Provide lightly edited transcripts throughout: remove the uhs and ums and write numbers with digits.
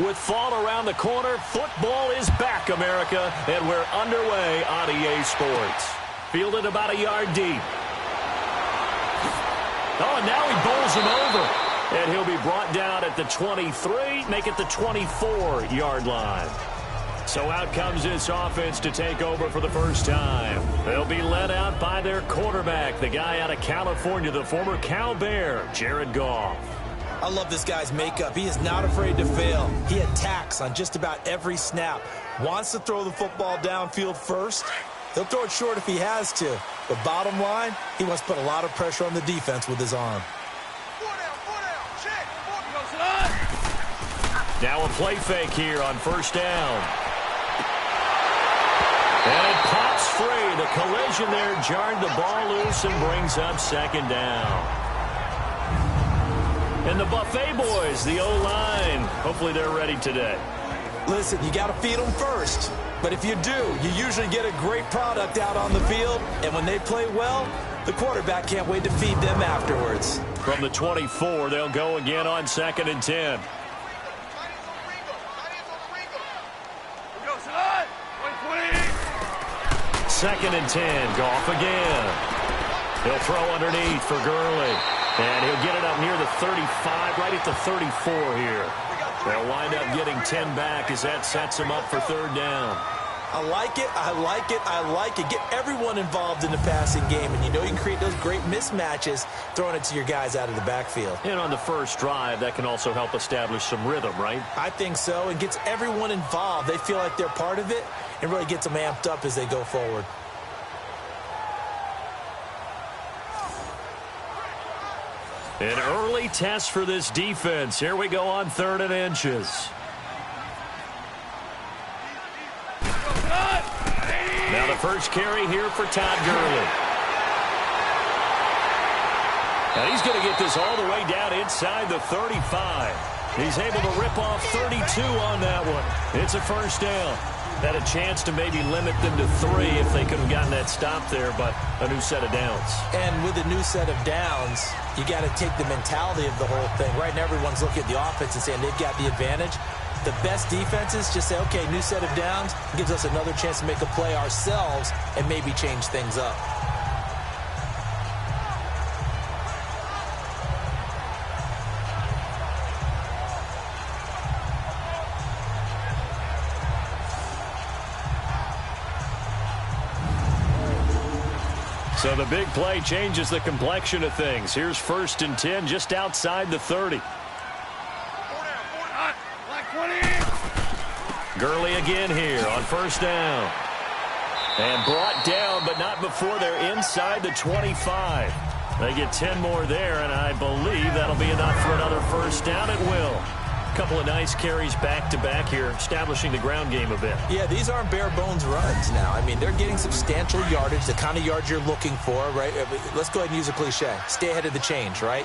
With fall around the corner, football is back, America, and we're underway on EA Sports. Fielded about a yard deep. Oh, and now he bowls him over. And he'll be brought down at the 23, make it the 24-yard line. So out comes this offense to take over for the first time. They'll be led out by their quarterback, the guy out of California, the former Cal Bear, Jared Goff. I love this guy's makeup. He is not afraid to fail. He attacks on just about every snap. Wants to throw the football downfield first. He'll throw it short if he has to. But bottom line, he wants to put a lot of pressure on the defense with his arm. Now a play fake here on first down. And it pops free. The collision there jarred the ball loose and brings up second down. And the Buffet boys, the O-line, hopefully they're ready today. Listen, you got to feed them first. But if you do, you usually get a great product out on the field. And when they play well, the quarterback can't wait to feed them afterwards. From the 24, they'll go again on 2nd and 10. Second and 10, Goff again. He'll throw underneath for Gurley. And he'll get it up near the 35, right at the 34 here. They'll wind up getting 10 back as that sets him up for third down. I like it, I like it, I like it. Get everyone involved in the passing game, and you know you can create those great mismatches throwing it to your guys out of the backfield. And on the first drive, that can also help establish some rhythm, right? I think so. It gets everyone involved. They feel like they're part of it, and really gets them amped up as they go forward. An early test for this defense. Here we go on 3rd and inches. Now the first carry here for Todd Gurley. And he's going to get this all the way down inside the 35. He's able to rip off 32 on that one. It's a first down. Had a chance to maybe limit them to 3 if they could have gotten that stop there, but a new set of downs. And with a new set of downs, you got to take the mentality of the whole thing. Right now, everyone's looking at the offense and saying they've got the advantage. The best defenses just say, okay, new set of downs, gives us another chance to make a play ourselves and maybe change things up. So the big play changes the complexion of things. Here's 1st and 10 just outside the 30. Gurley again here on first down. And brought down, but not before they're inside the 25. They get 10 more there, and I believe that'll be enough for another first down. It will. Couple of nice carries back-to-back here, establishing the ground game a bit. Yeah, these aren't bare-bones runs now. I mean, they're getting substantial yardage, the kind of yards you're looking for, right? Let's go ahead and use a cliche. Stay ahead of the change, right?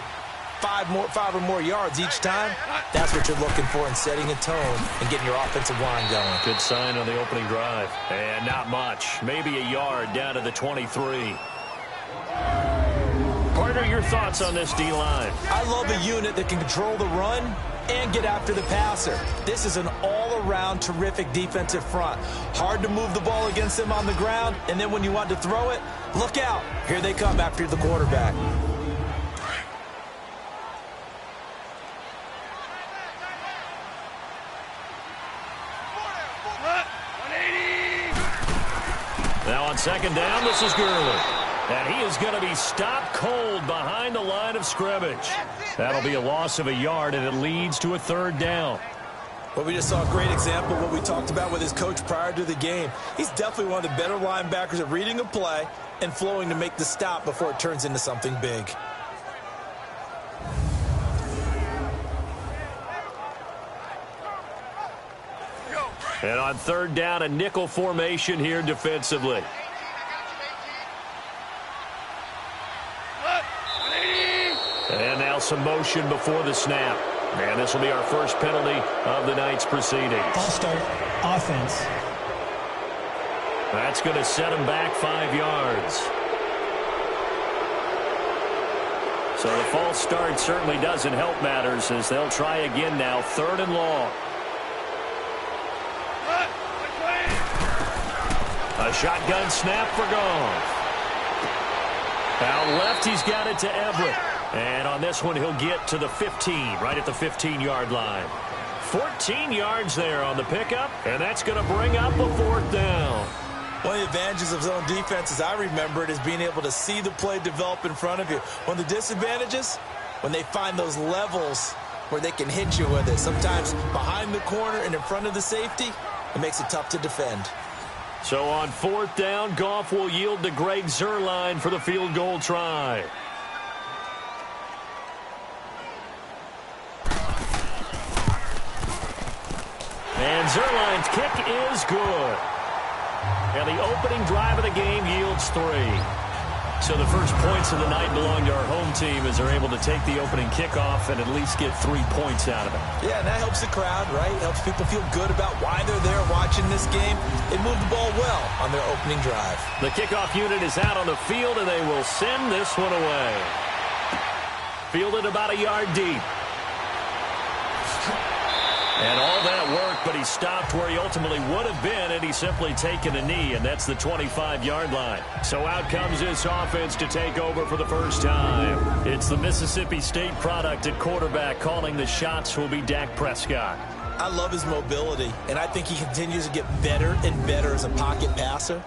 5 or more yards each time, that's what you're looking for in setting a tone and getting your offensive line going. Good sign on the opening drive. And not much. Maybe a yard down to the 23. Partner, your thoughts on this D-line? I love a unit that can control the run and get after the passer. This is an all-around terrific defensive front. Hard to move the ball against them on the ground, and then when you want to throw it, look out. Here they come after the quarterback. Now on 2nd down, this is Gurley. And he is going to be stopped cold behind the line of scrimmage. That'll be a loss of a yard, and it leads to a 3rd down. Well, we just saw a great example of what we talked about with his coach prior to the game. He's definitely one of the better linebackers at reading a play and flowing to make the stop before it turns into something big. And on 3rd down, a nickel formation here defensively. And now some motion before the snap. And this will be our first penalty of the night's proceedings. False start, offense. That's going to set him back 5 yards. So the false start certainly doesn't help matters as they'll try again now, 3rd and long. A shotgun snap for Goff. Out left, he's got it to Everett. And on this one, he'll get to the 15, right at the 15-yard line. 14 yards there on the pickup, and that's going to bring up a fourth down. One of the advantages of zone defense, as I remember it, is being able to see the play develop in front of you. One of the disadvantages, when they find those levels where they can hit you with it. Sometimes behind the corner and in front of the safety, it makes it tough to defend. So on fourth down, Goff will yield to Greg Zuerlein for the field goal try. And Zuerlein's kick is good. And the opening drive of the game yields 3. So the first points of the night belong to our home team as they're able to take the opening kickoff and at least get 3 points out of it. Yeah, and that helps the crowd, right? Helps people feel good about why they're there watching this game. They moved the ball well on their opening drive. The kickoff unit is out on the field, and they will send this one away. Fielded about a yard deep. And all that work, but he stopped where he ultimately would have been, and he's simply taken a knee, and that's the 25-yard line. So out comes this offense to take over for the first time. It's the Mississippi State product at quarterback. Calling the shots will be Dak Prescott. I love his mobility, and I think he continues to get better and better as a pocket passer.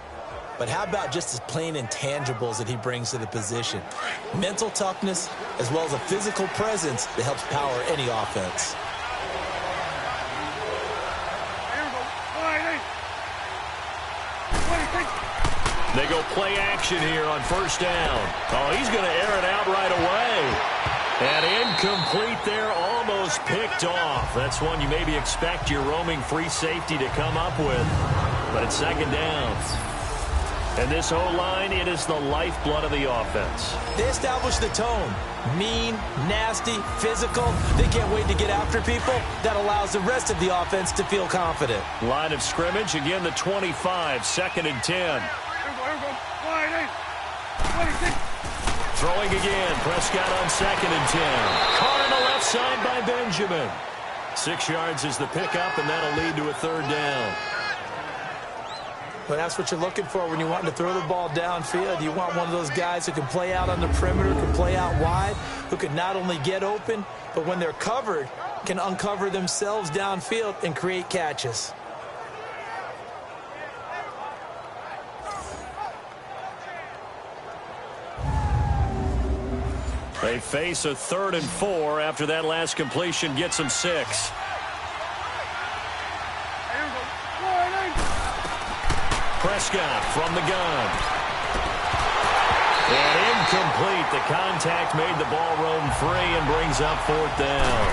But how about just his plain intangibles that he brings to the position? Mental toughness, as well as a physical presence that helps power any offense. They go play action here on first down. Oh, he's going to air it out right away. And incomplete there, almost picked off. That's one you maybe expect your roaming free safety to come up with. But it's second down. And this O-line, it is the lifeblood of the offense. They establish the tone. Mean, nasty, physical. They can't wait to get after people. That allows the rest of the offense to feel confident. Line of scrimmage, again the 25, second and 10. Throwing again, Prescott on second and 10. Caught on the left side by Benjamin. 6 yards is the pickup, and that'll lead to a third down. Well, that's what you're looking for when you want to throw the ball downfield. You want one of those guys who can play out on the perimeter, can play out wide, who can not only get open, but when they're covered, can uncover themselves downfield and create catches. They face a 3rd and 4 after that last completion gets them 6. Prescott from the gun. And incomplete. The contact made the ball roam free and brings up 4th down.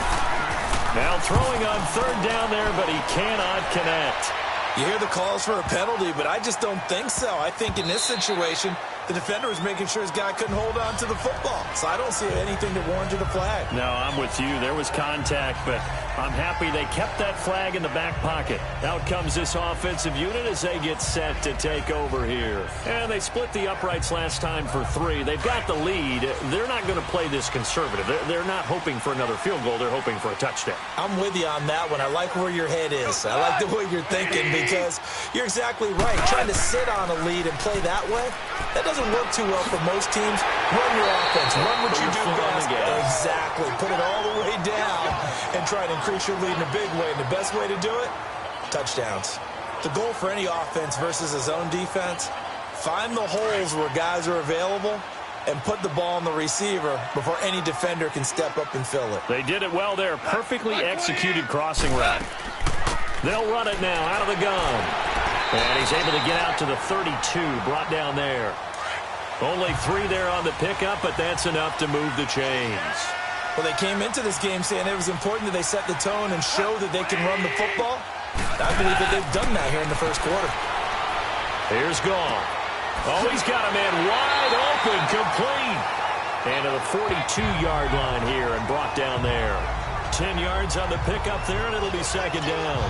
Now throwing on 3rd down there, but he cannot connect. You hear the calls for a penalty, but I just don't think so. I think in this situation, the defender was making sure his guy couldn't hold on to the football. So I don't see anything that warranted a flag. No, I'm with you. There was contact, but I'm happy they kept that flag in the back pocket. Out comes this offensive unit as they get set to take over here. And they split the uprights last time for 3. They've got the lead. They're not going to play this conservative. They're not hoping for another field goal. They're hoping for a touchdown. I'm with you on that one. I like where your head is. I like the way you're thinking because you're exactly right. Trying to sit on a lead and play that way, that doesn't work too well for most teams. Run your offense. Run what you do best. Exactly. Put it all the way down and try to increase your lead in a big way. And the best way to do it, touchdowns. The goal for any offense versus a zone defense, find the holes where guys are available and put the ball on the receiver before any defender can step up and fill it. They did it well there. Perfectly executed crossing route. They'll run it now out of the gun. And he's able to get out to the 32, brought down there. Only 3 there on the pickup, but that's enough to move the chains. Well, they came into this game saying it was important that they set the tone and show that they can run the football. I believe that they've done that here in the first quarter. Here's Goff. Oh, he's got a man wide open, complete. And to the 42-yard line here and brought down there. 10 yards on the pickup there, and it'll be second down.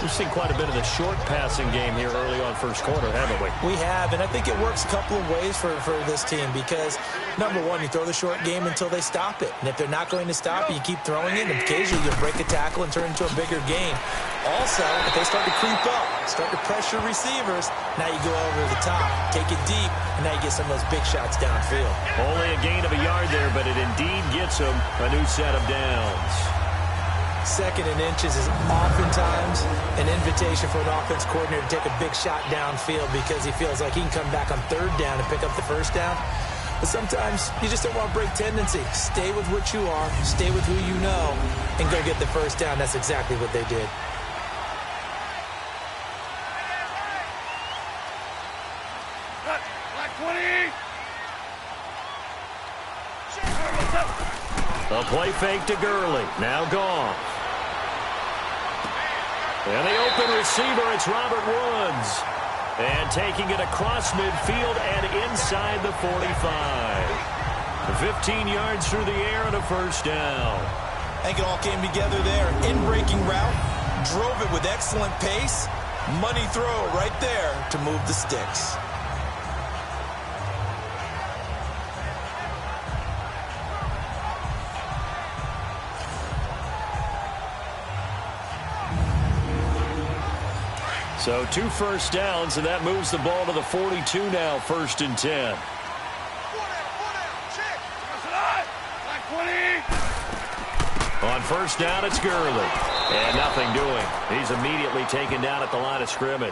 We've seen quite a bit of the short passing game here early on first quarter, haven't we? We have, and I think it works a couple of ways for this team because, number one, you throw the short game until they stop it. And if they're not going to stop it, you keep throwing it, and occasionally you'll break a tackle and turn it into a bigger game. Also, if they start to creep up, start to pressure receivers, now you go over the top, take it deep, and now you get some of those big shots downfield. Only a gain of a yard there, but it indeed gets them a new set of downs. Second and inches is oftentimes an invitation for an offense coordinator to take a big shot downfield because he feels like he can come back on third down and pick up the first down. But sometimes you just don't want to break tendency. Stay with what you are, stay with who you know, and go get the first down. That's exactly what they did. A play fake to Gurley. Now gone. And the open receiver, it's Robert Woods. And taking it across midfield and inside the 45. 15 yards through the air and a first down. I think it all came together there. In-breaking route, drove it with excellent pace. Money throw right there to move the sticks. So 2 first downs, and that moves the ball to the 42 now, 1st and 10. On first down, it's Gurley. And nothing doing. He's immediately taken down at the line of scrimmage.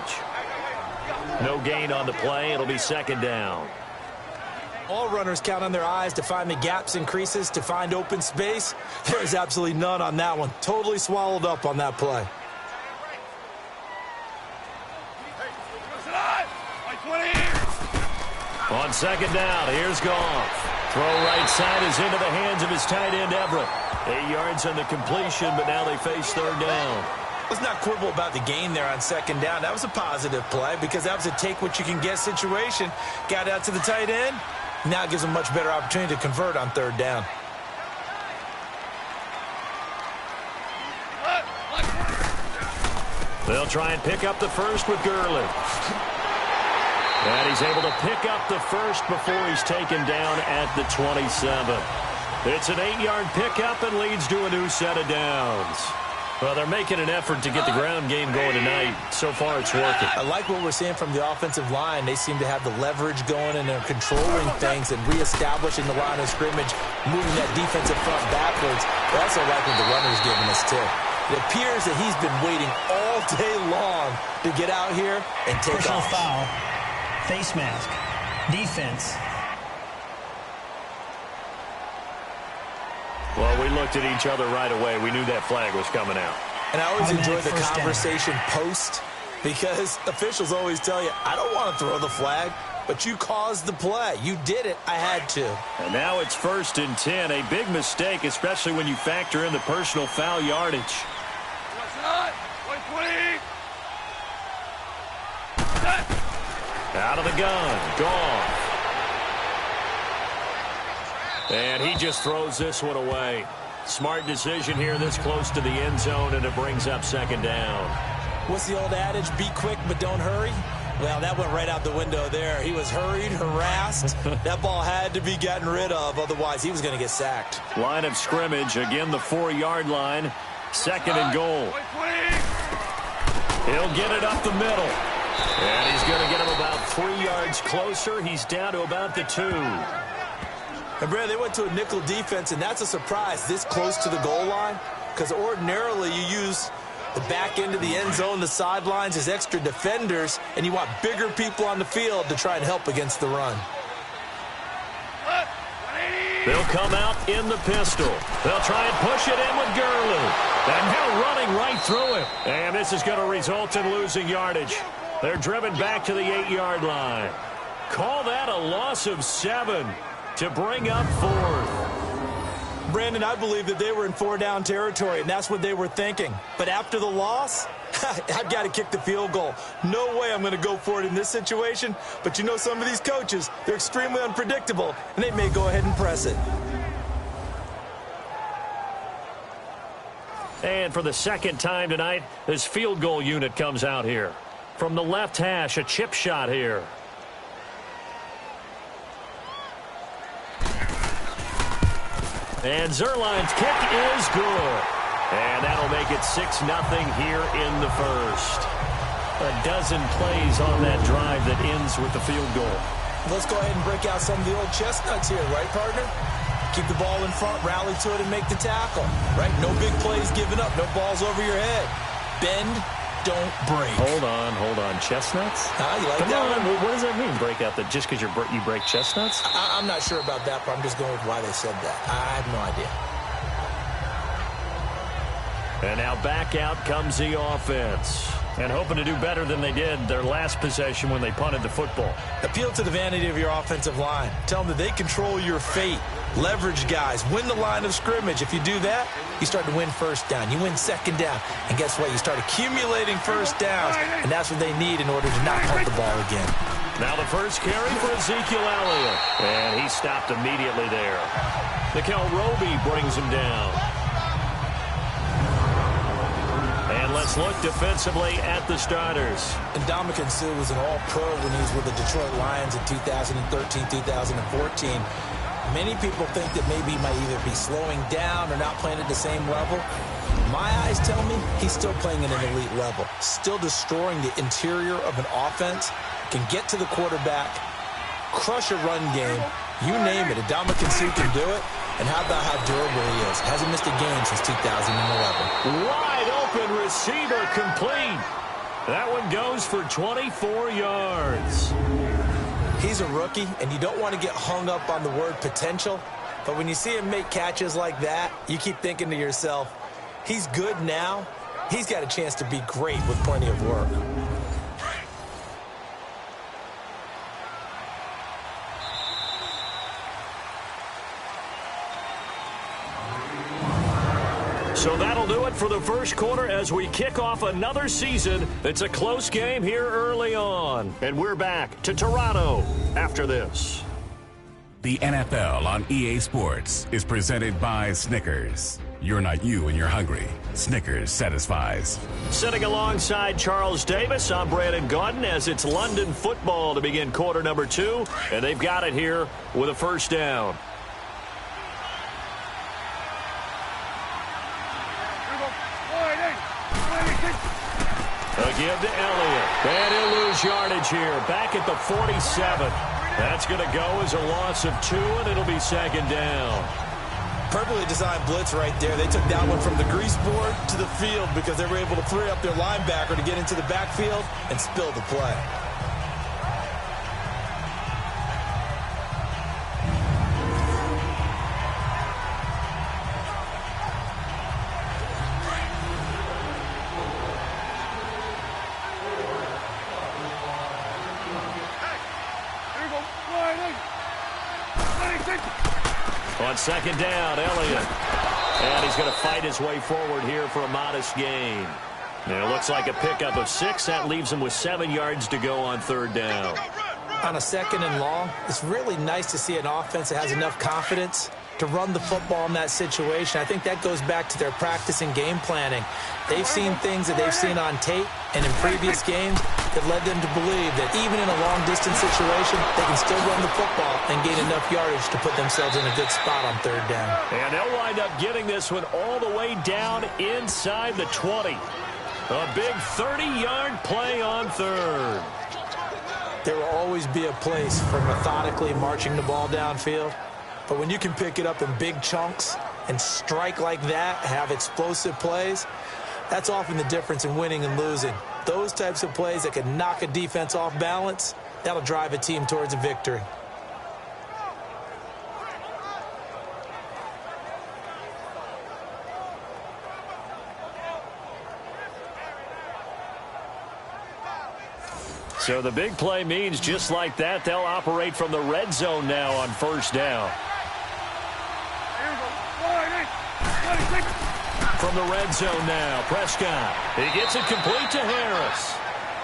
No gain on the play. It'll be 2nd down. All runners count on their eyes to find the gaps and creases, to find open space. There's absolutely none on that one. Totally swallowed up on that play. On 2nd down, here's Goff. Throw right side is into the hands of his tight end, Everett. 8 yards on the completion, but now they face 3rd down. Let's not quibble about the gain there on 2nd down. That was a positive play because that was a take-what-you-can-get situation. Got out to the tight end. Now it gives them much better opportunity to convert on 3rd down. They'll try and pick up the first with Gurley. And he's able to pick up the first before he's taken down at the 27. It's an 8-yard pickup and leads to a new set of downs. Well, they're making an effort to get the ground game going tonight. So far, it's working. I like what we're seeing from the offensive line. They seem to have the leverage going, and they're controlling things and reestablishing the line of scrimmage, moving that defensive front backwards. I also like what the runner's giving us, too. It appears that he's been waiting all day long to get out here and take off. Foul. Face mask. Defense. Well, we looked at each other right away. We knew that flag was coming out. And I always enjoy the conversation post because officials always tell you, I don't want to throw the flag, but you caused the play. You did it. I had to. And now it's 1st and 10. A big mistake, especially when you factor in the personal foul yardage. Out of the gun. Gone. And he just throws this one away. Smart decision here this close to the end zone, and it brings up 2nd down. What's the old adage? Be quick, but don't hurry. Well, that went right out the window there. He was hurried, harassed. That ball had to be gotten rid of. Otherwise, he was going to get sacked. Line of scrimmage. Again, the 4-yard line. 2nd and goal. He'll get it up the middle. And he's going to get him about 3 yards closer. He's down to about the 2. And, Brad, they went to a nickel defense, and that's a surprise this close to the goal line because ordinarily you use the back end of the end zone, the sidelines as extra defenders, and you want bigger people on the field to try and help against the run. They'll come out in the pistol. They'll try and push it in with Gurley. And now running right through it. And this is going to result in losing yardage. They're driven back to the 8-yard line. Call that a loss of 7 to bring up 4th. Brandon, I believe that they were in 4-down territory, and that's what they were thinking. But after the loss, I've got to kick the field goal. No way I'm going to go for it in this situation. But you know some of these coaches, they're extremely unpredictable, and they may go ahead and press it. And for the second time tonight, this field goal unit comes out here. From the left hash, a chip shot here. And Zerline's kick is good. And that'll make it 6-0 here in the first. A dozen plays on that drive that ends with the field goal. Let's go ahead and break out some of the old chestnuts here, right, partner? Keep the ball in front, rally to it, and make the tackle, right? No big plays given up, no balls over your head. Bend, don't break. Hold on. Chestnuts? You like Come that on. one? What does that mean, break out? Just because you break chestnuts? I'm not sure about that, but I'm just going with why they said that. I have no idea. And now back out comes the offense. And hoping to do better than they did their last possession when they punted the football. Appeal to the vanity of your offensive line. Tell them that they control your fate. Leverage guys. Win the line of scrimmage. If you do that, you start to win first down. You win second down. And guess what? You start accumulating first downs. And that's what they need in order to not punt the ball again. Now the first carry for Ezekiel Elliott. And he stopped immediately there. Mikel Roby brings him down. And let's look defensively at the starters. And Ndamukong Suh was an all-pro when he was with the Detroit Lions in 2013, 2014. Many people think that maybe he might either be slowing down or not playing at the same level. My eyes tell me he's still playing at an elite level, still destroying the interior of an offense, can get to the quarterback, crush a run game, you name it. Ndamukong Suh can do it. And how about how durable he is? Hasn't missed a game since 2011. Wide open receiver complete. That one goes for 24 yards. He's a rookie, and you don't want to get hung up on the word potential. But when you see him make catches like that, you keep thinking to yourself, he's good now. He's got a chance to be great with plenty of work. So that'll do it for the first quarter as we kick off another season. It's a close game here early on. And we're back to Toronto after this. The NFL on EA Sports is presented by Snickers. You're not you when you're hungry. Snickers satisfies. Sitting alongside Charles Davis, I'm Brandon Gaudin as it's London football to begin quarter number 2. And they've got it here with a first down. A give to Elliott. And he'll lose yardage here. Back at the 47. That's going to go as a loss of 2, and it'll be second down. Perfectly designed blitz right there. They took that one from the grease board to the field because they were able to free up their linebacker to get into the backfield and spill the play. On second down, Elliott. And he's going to fight his way forward here for a modest gain. And it looks like a pickup of 6. That leaves him with 7 yards to go on third down. On a second and long, it's really nice to see an offense that has enough confidence to run the football in that situation. I think that goes back to their practice and game planning. They've seen things that they've seen on tape and in previous games that led them to believe that even in a long-distance situation, they can still run the football and gain enough yardage to put themselves in a good spot on third down. And they'll wind up getting this one all the way down inside the 20. A big 30-yard play on third. There will always be a place for methodically marching the ball downfield. But when you can pick it up in big chunks and strike like that, have explosive plays, that's often the difference in winning and losing. Those types of plays that can knock a defense off balance, that'll drive a team towards a victory. So the big play means just like that, they'll operate from the red zone now on first down. From the red zone now, Prescott. He gets it complete to Harris.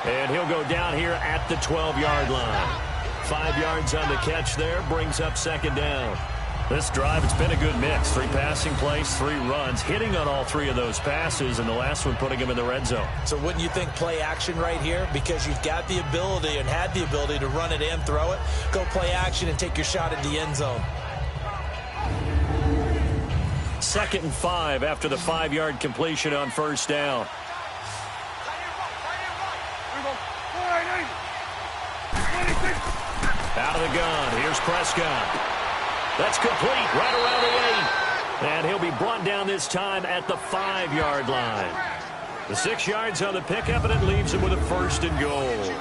And he'll go down here at the 12-yard line. 5 yards on the catch there, brings up second down. This drive, it's been a good mix. 3 passing plays, 3 runs, hitting on all 3 of those passes, and the last one putting him in the red zone. So wouldn't you think play action right here? Because you've got the ability and had the ability to run it and throw it. Go play action and take your shot at the end zone. 2nd and 5 after the 5-yard completion on first down. Out of the gun. Here's Prescott. That's complete right around the 8. And he'll be brought down this time at the 5-yard line. The 6 yards on the pickup, and it leaves him with a 1st and goal.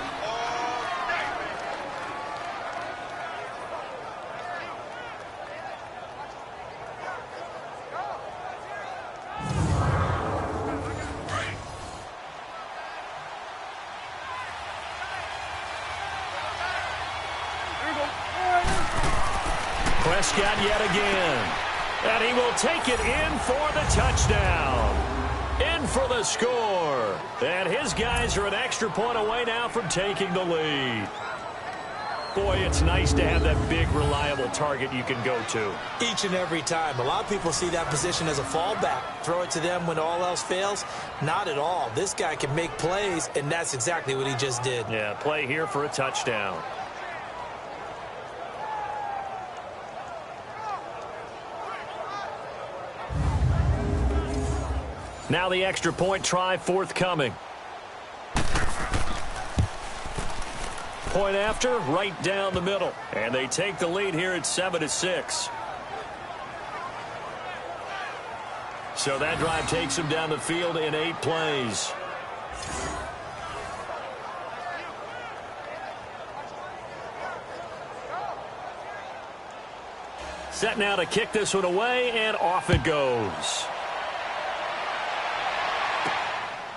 Prescott yet again. And he will take it in for the touchdown. In for the score. And his guys are an extra point away now from taking the lead. Boy, it's nice to have that big, reliable target you can go to. Each and every time. A lot of people see that position as a fallback. Throw it to them when all else fails. Not at all. This guy can make plays, and that's exactly what he just did. Yeah, play here for a touchdown. Now the extra point try forthcoming. Point after, right down the middle. And they take the lead here at 7-6. So that drive takes them down the field in 8 plays. Set now to kick this one away, and off it goes.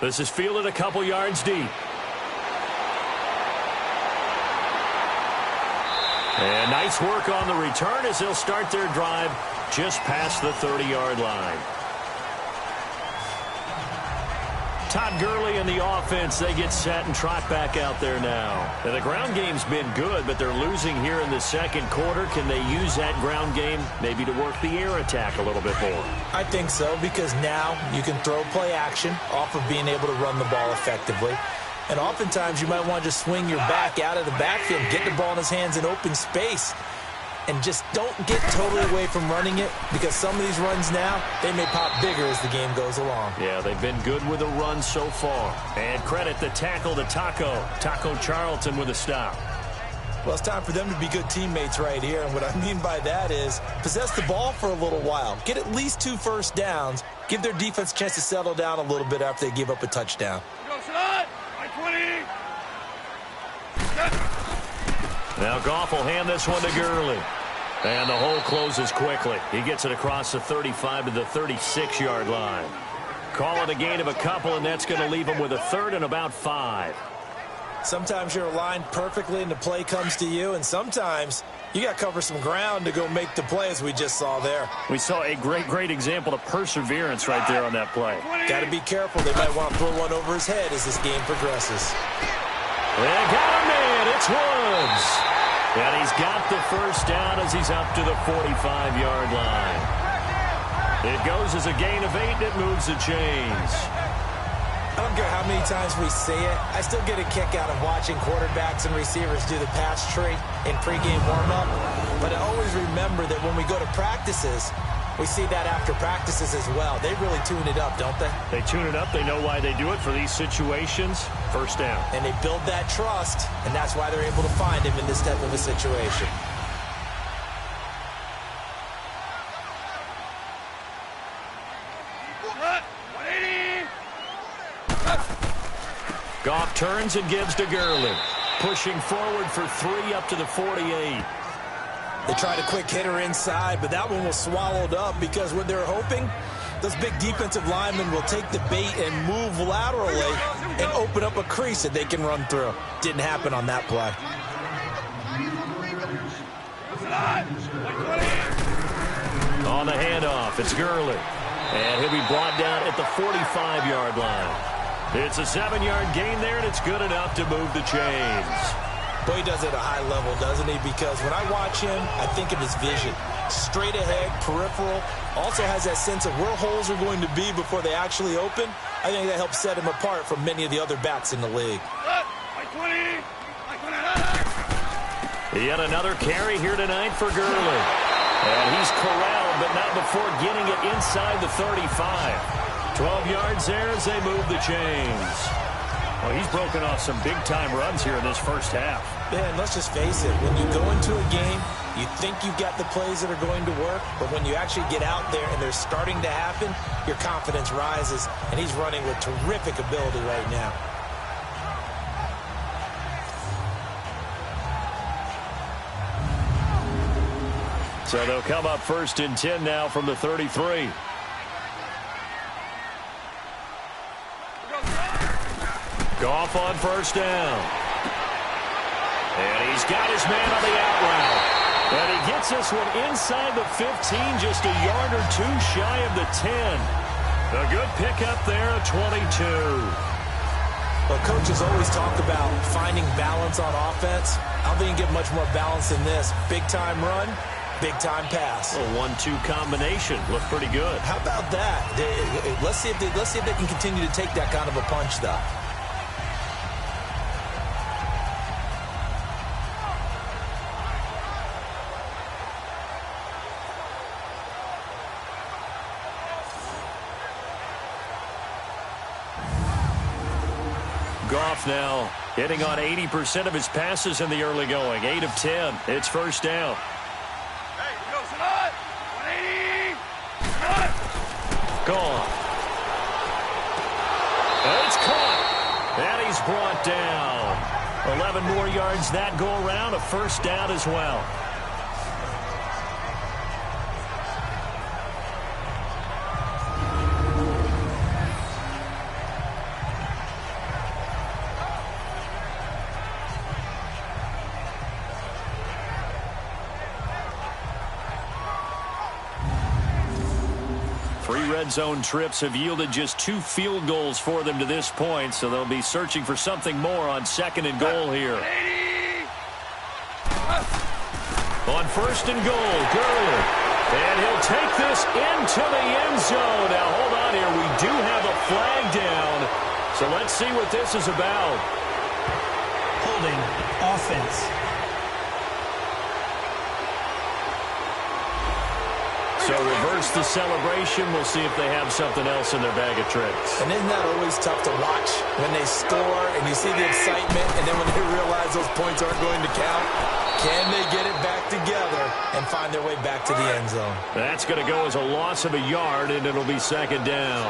This is fielded a couple yards deep. And nice work on the return as they'll start their drive just past the 30-yard line. Todd Gurley and the offense, they get set and trot back out there now. And the ground game's been good, but they're losing here in the 2nd quarter. Can they use that ground game maybe to work the air attack a little bit more? I think so, because now you can throw play action off of being able to run the ball effectively. And oftentimes you might want to just swing your back out of the backfield, get the ball in his hands in open space, and just don't get totally away from running it, because some of these runs now, they may pop bigger as the game goes along. Yeah, they've been good with the run so far. And credit the tackle to Taco Charlton with a stop. Well, it's time for them to be good teammates right here, and what I mean by that is possess the ball for a little while, get at least 2 first downs, give their defense a chance to settle down a little bit after they give up a touchdown. Now Goff will hand this one to Gurley. And the hole closes quickly. He gets it across the 35 to the 36-yard line. Call it a gain of a couple, and that's going to leave him with a 3rd and about 5. Sometimes you're aligned perfectly and the play comes to you, and sometimes you got to cover some ground to go make the play, as we just saw there. We saw a great example of perseverance right there on that play. Got to be careful. They might want to throw one over his head as this game progresses. They got him in. It's Woods. And he's got the first down as he's up to the 45-yard line. It goes as a gain of 8, and it moves the chains. I don't care how many times we see it. I still get a kick out of watching quarterbacks and receivers do the pass tree in pregame warm-up. But I always remember that when we go to practices, we see that after practices as well. They really tune it up, don't they? They tune it up. They know why they do it for these situations. First down. And they build that trust, and that's why they're able to find him in this type of a situation. Goff turns and gives to Gurley. Pushing forward for 3 up to the 48. They tried a quick hitter inside, but that one was swallowed up because what they're hoping, those big defensive linemen will take the bait and move laterally and open up a crease that they can run through. Didn't happen on that play. On the handoff, it's Gurley. And he'll be brought down at the 45-yard line. It's a 7-yard gain there, and it's good enough to move the chains. Boy, he does it at a high level, doesn't he? Because when I watch him, I think of his vision. Straight ahead, peripheral. Also has that sense of where holes are going to be before they actually open. I think that helps set him apart from many of the other backs in the league. Yet another carry here tonight for Gurley. And he's corralled, but not before getting it inside the 35. 12 yards there as they move the chains. Well, he's broken off some big-time runs here in this first half. Yeah, and let's just face it. When you go into a game, you think you've got the plays that are going to work, but when you actually get out there and they're starting to happen, your confidence rises, and he's running with terrific ability right now. So they'll come up 1st and 10 now from the 33. Goff on 1st down. And he's got his man on the out route. And he gets this one inside the 15, just a yard or two shy of the 10. A good pickup there, a 22. Well, coaches always talk about finding balance on offense. I don't think you can get much more balance than this. Big-time run, big-time pass. A 1-2 combination. Looked pretty good. How about that? Let's see if they can continue to take that kind of a punch, though. Goff now hitting on 80% of his passes in the early going. 8 of 10. It's 1st down. Gone. And it's caught. And he's brought down. 11 more yards that go around. A 1st down as well. Red zone trips have yielded just 2 field goals for them to this point, so they'll be searching for something more on 2nd and goal here. On 1st and goal, Gurley. And he'll take this into the end zone. Now, hold on here. We do have a flag down, so let's see what this is about. Holding offense. So reverse the celebration. We'll see if they have something else in their bag of tricks. And isn't that always tough to watch when they score and you see the excitement, and then when they realize those points aren't going to count? Can they get it back together and find their way back to the end zone? That's going to go as a loss of a yard, and it'll be 2nd down.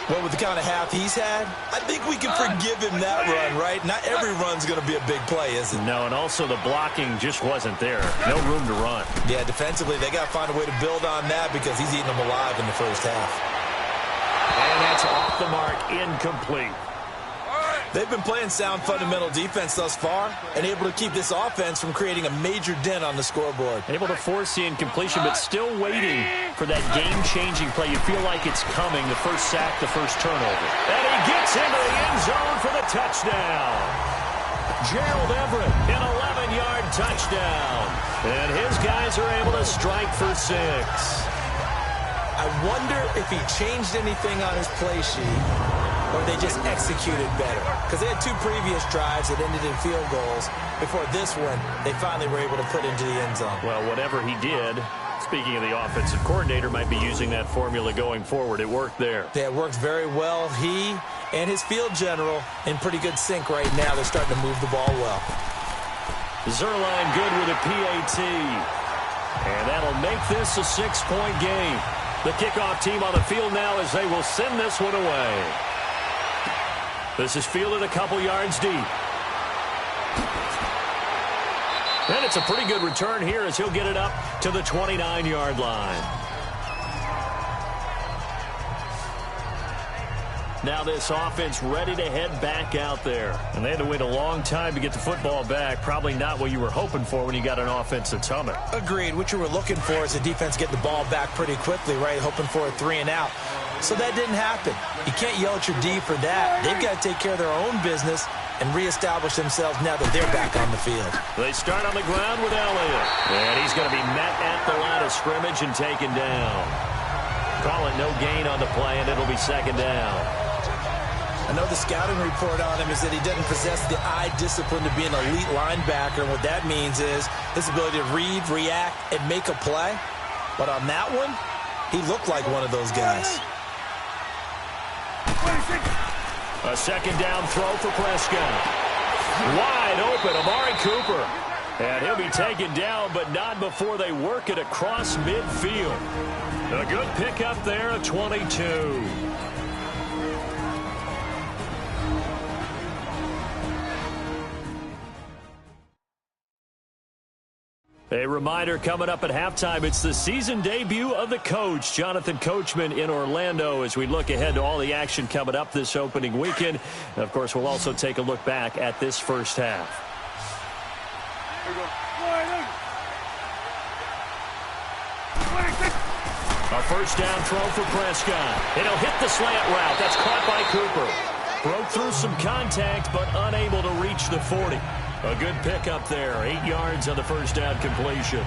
Well, with the kind of half he's had, I think we can forgive him that run, right? Not every run's going to be a big play, is it? No, and also the blocking just wasn't there. No room to run. Yeah, defensively, they got to find a way to build on that because he's eating them alive in the first half. And that's off the mark, incomplete. They've been playing sound fundamental defense thus far and able to keep this offense from creating a major dent on the scoreboard. Able to force the incompletion, but still waiting for that game-changing play. You feel like it's coming, the first sack, the first turnover. And he gets into the end zone for the touchdown. Gerald Everett, an 11-yard touchdown. And his guys are able to strike for 6. I wonder if he changed anything on his play sheet, or they just executed better. Because they had 2 previous drives that ended in field goals. Before this one, they finally were able to put into the end zone. Well, whatever he did, speaking of the offensive coordinator, might be using that formula going forward. It worked there. Yeah, it worked very well. He and his field general in pretty good sync right now. They're starting to move the ball well. Zerline good with a PAT. And that'll make this a 6-point game. The kickoff team on the field now as they will send this one away. This is fielded a couple yards deep. And it's a pretty good return here as he'll get it up to the 29-yard line. Now this offense ready to head back out there. And they had to wait a long time to get the football back. Probably not what you were hoping for when you got an offense that's humming. Agreed. What you were looking for is the defense getting the ball back pretty quickly, right? Hoping for a 3 and out. So that didn't happen. You can't yell at your D for that. They've got to take care of their own business and reestablish themselves now that they're back on the field. They start on the ground with Elliott. And he's going to be met at the line of scrimmage and taken down. Call it no gain on the play, and it'll be second down. I know the scouting report on him is that he doesn't possess the eye discipline to be an elite linebacker. And what that means is his ability to read, react, and make a play. But on that one, he looked like one of those guys. A second down throw for Prescott. Wide open, Amari Cooper. And he'll be taken down, but not before they work it across midfield. A good pickup there at 22. A reminder coming up at halftime, it's the season debut of the coach, Jonathan Coachman in Orlando, as we look ahead to all the action coming up this opening weekend. And of course, we'll also take a look back at this first half. A first down throw for Prescott. And he'll hit the slant route. That's caught by Cooper. Broke through some contact, but unable to reach the 40. A good pickup there. 8 yards on the first down completion.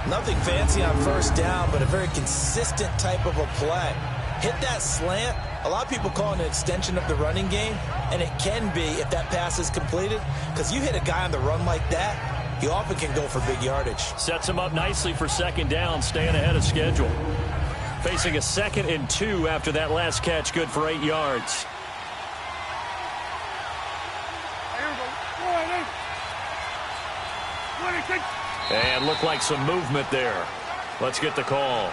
Nothing fancy on first down, but a very consistent type of a play. Hit that slant. A lot of people call it an extension of the running game, and it can be if that pass is completed, because you hit a guy on the run like that, you often can go for big yardage. Sets him up nicely for second down, staying ahead of schedule. Facing a 2nd and 2 after that last catch, good for 8 yards. And looked like some movement there. Let's get the call.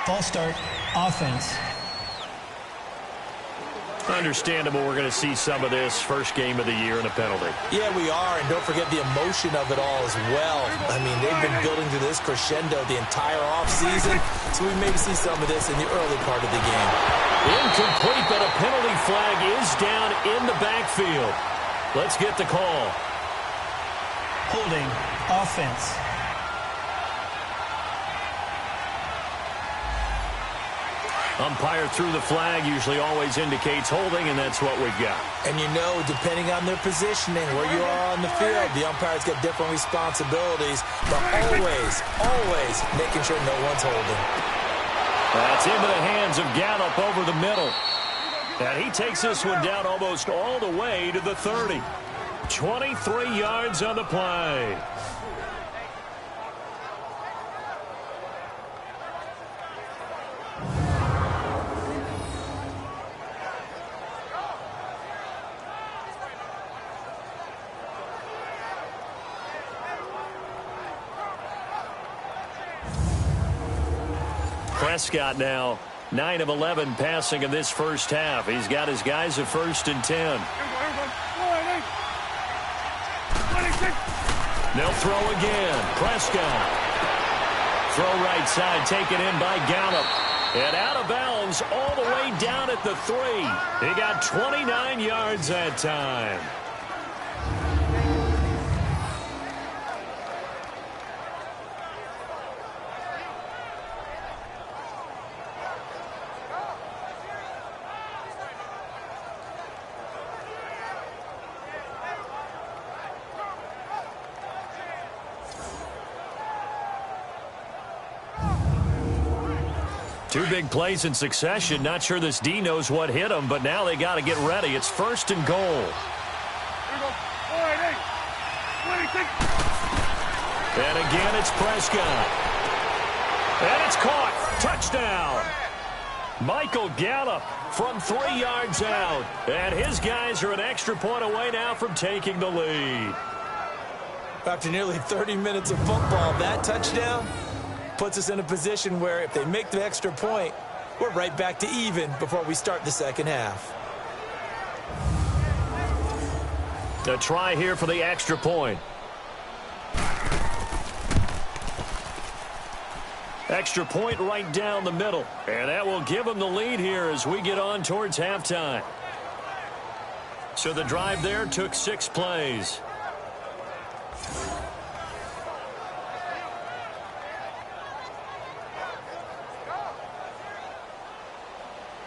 False start, offense. Understandable we're going to see some of this first game of the year and a penalty. Yeah, we are, and don't forget the emotion of it all as well. I mean, they've been building to this crescendo the entire offseason, so we maybe see some of this in the early part of the game. Incomplete, but a penalty flag is down in the backfield. Let's get the call. Holding, offense. Umpire threw the flag, usually always indicates holding, and that's what we've got. And you know, depending on their positioning, where you are on the field, the umpire's got different responsibilities, but always making sure no one's holding. That's into the hands of Gallup over the middle. And he takes this one down almost all the way to the 30. 23 yards on the play. Prescott now 9 of 11 passing in this first half. He's got his guys at 1st and 10. They'll throw again. Prescott. Throw right side, taken in by Gallup. And out of bounds all the way down at the 3. He got 29 yards that time. Two big plays in succession. Not sure this D knows what hit him, but now they got to get ready. It's 1st and goal. And again, it's Prescott. And it's caught. Touchdown. Michael Gallup from 3 yards out. And his guys are an extra point away now from taking the lead. After nearly 30 minutes of football, that touchdown puts us in a position where if they make the extra point, we're right back to even before we start the second half. A try here for the extra point. Extra point right down the middle. And that will give them the lead here as we get on towards halftime. So the drive there took 6 plays.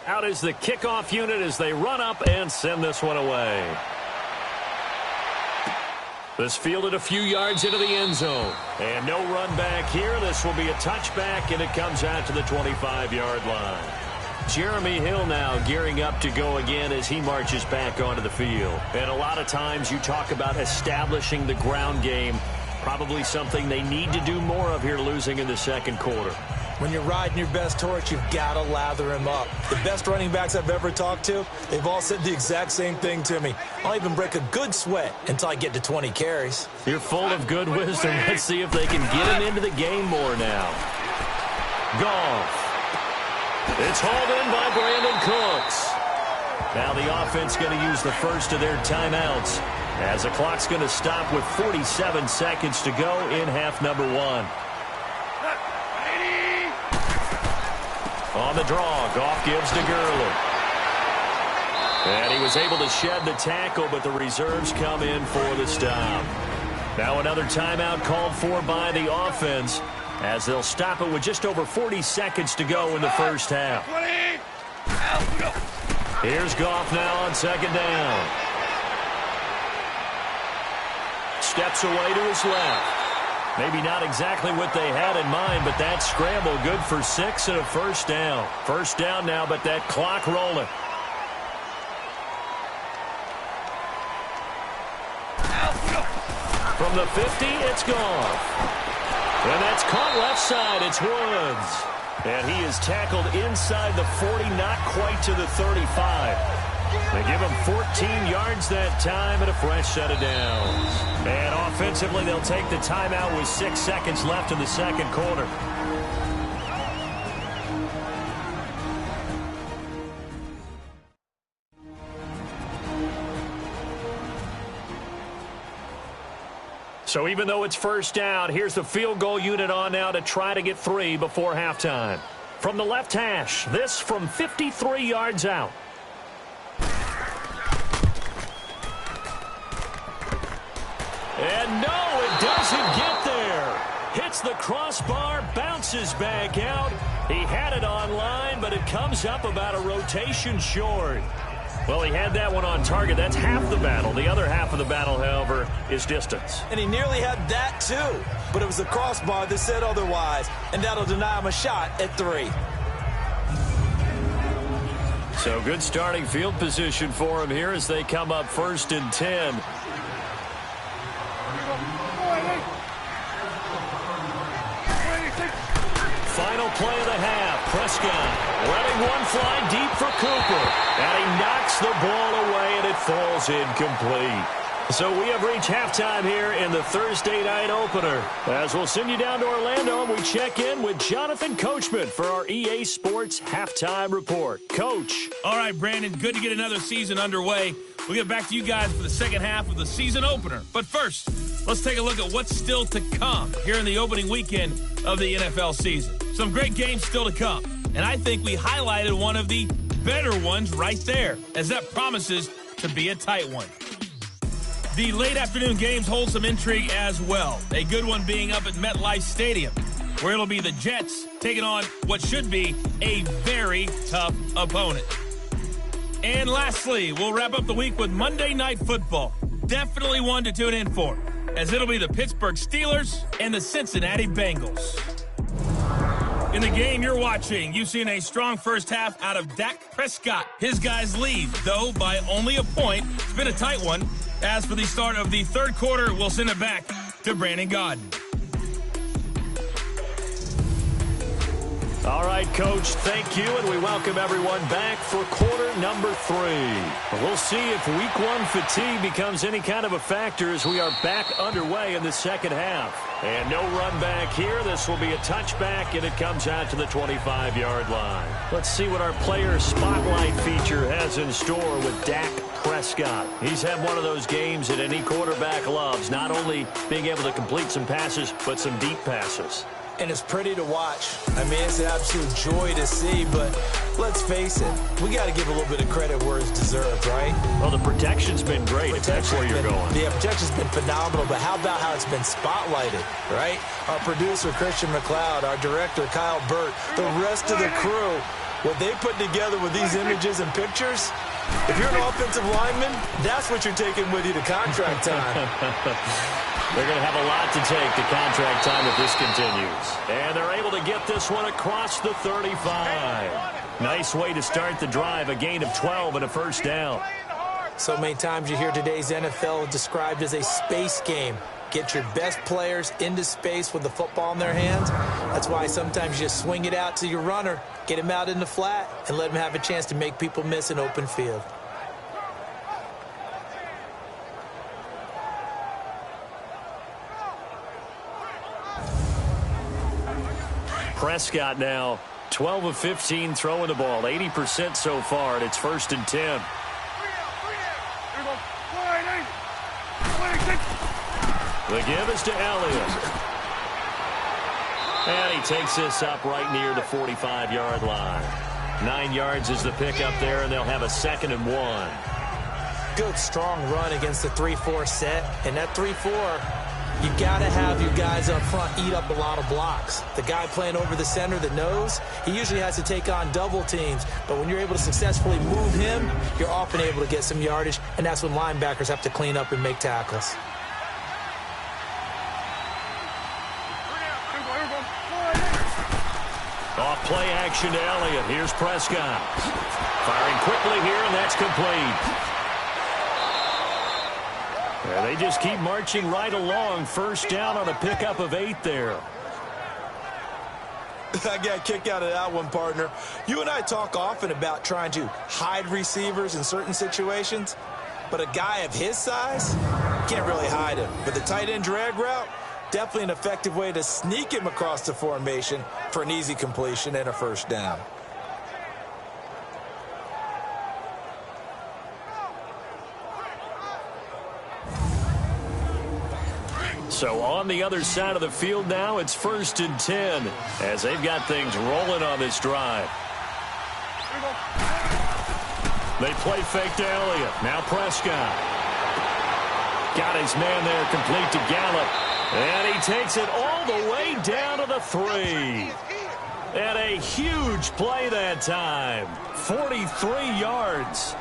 Out is the kickoff unit as they run up and send this one away. This fielded a few yards into the end zone. And no run back here. This will be a touchback, and it comes out to the 25-yard line. Jeremy Hill now gearing up to go again as he marches back onto the field. And a lot of times you talk about establishing the ground game. Probably something they need to do more of here, losing in the second quarter. When you're riding your best horse, you've got to lather him up. The best running backs I've ever talked to, they've all said the exact same thing to me. I'll even break a good sweat until I get to 20 carries. You're full of good wisdom. Let's see if they can get him into the game more now. Goff. It's hauled in by Brandon Cooks. Now the offense going to use the first of their timeouts as the clock's going to stop with 47 seconds to go in half number 1. On the draw, Goff gives to Gurley. And he was able to shed the tackle, but the reserves come in for the stop. Now another timeout called for by the offense as they'll stop it with just over 40 seconds to go in the first half. Here's Goff now on second down. Steps away to his left. Maybe not exactly what they had in mind, but that scramble good for 6 and a first down. First down now, but that clock rolling. From the 50, it's Goff. And that's caught left side. It's Woods. And he is tackled inside the 40, not quite to the 35. They give him 14 yards that time and a fresh set of downs. And offensively, they'll take the timeout with 6 seconds left in the second quarter. So even though it's first down, here's the field goal unit on now to try to get 3 before halftime. From the left hash, this from 53 yards out. And no, it doesn't get there. Hits the crossbar, bounces back out. He had it on line, but it comes up about a rotation short. Well, he had that one on target. That's half the battle. The other half of the battle, however, is distance. And he nearly had that, too. But it was the crossbar that said otherwise, and that'll deny him a shot at 3. So good starting field position for him here as they come up 1st and 10. Final play of the half. Prescott letting one fly deep for Cooper. And he knocks the ball away, and it falls incomplete. So we have reached halftime here in the Thursday night opener. As we'll send you down to Orlando, and we check in with Jonathan Coachman for our EA Sports Halftime Report. Coach. All right, Brandon, good to get another season underway. We'll get back to you guys for the second half of the season opener. But first, let's take a look at what's still to come here in the opening weekend of the NFL season. Some great games still to come. And I think we highlighted one of the better ones right there, as that promises to be a tight one. The late afternoon games hold some intrigue as well. A good one being up at MetLife Stadium, where it'll be the Jets taking on what should be a very tough opponent. And lastly, we'll wrap up the week with Monday Night Football. Definitely one to tune in for, as it'll be the Pittsburgh Steelers and the Cincinnati Bengals. In the game you're watching, you've seen a strong first half out of Dak Prescott. His guys lead, though, by only a point. It's been a tight one. As for the start of the third quarter, we'll send it back to Brandon Gaudin. All right, Coach, thank you, and we welcome everyone back for quarter number 3. We'll see if week 1 fatigue becomes any kind of a factor as we are back underway in the second half. And no run back here. This will be a touchback, and it comes out to the 25-yard line. Let's see what our player spotlight feature has in store with Dak Prescott. He's had one of those games that any quarterback loves, not only being able to complete some passes, but some deep passes. And it's pretty to watch. I mean, it's an absolute joy to see, but let's face it, we got to give a little bit of credit where it's deserved, right? Well, the protection's been great, if that's where you're going. The protection's been phenomenal, but how about how it's been spotlighted, right? Our producer, Christian McLeod, our director, Kyle Burt, the rest of the crew, what they put together with these images and pictures, if you're an offensive lineman, that's what you're taking with you to contract time. They're going to have a lot to take to contract time if this continues. And they're able to get this one across the 35. Nice way to start the drive, a gain of 12 and a first down. So many times you hear today's NFL described as a space game. Get your best players into space with the football in their hands. That's why sometimes you just swing it out to your runner, get him out in the flat, and let him have a chance to make people miss an open field. Prescott now 12 of 15 throwing the ball, 80% so far, and it's 1st and 10. The give is to Elliott. And he takes this up right near the 45-yard line. 9 yards is the pickup there, and they'll have a 2nd and 1. Good, strong run against the 3-4 set. And that 3-4... you got to have your guys up front eat up a lot of blocks. The guy playing over the center that knows, he usually has to take on double teams. But when you're able to successfully move him, you're often able to get some yardage, and that's when linebackers have to clean up and make tackles. Off play action to Elliott. Here's Prescott. Firing quickly here, and that's complete. Yeah, they just keep marching right along. First down on a pickup of 8 there. I got a kick out of that one, partner. You and I talk often about trying to hide receivers in certain situations, but a guy of his size can't really hide him. But the tight end drag route, definitely an effective way to sneak him across the formation for an easy completion and a first down. So on the other side of the field now, it's 1st and 10 as they've got things rolling on this drive. They play fake to Elliott. Now Prescott. Got his man there complete to Gallup. And he takes it all the way down to the 3. And a huge play that time. 43 yards.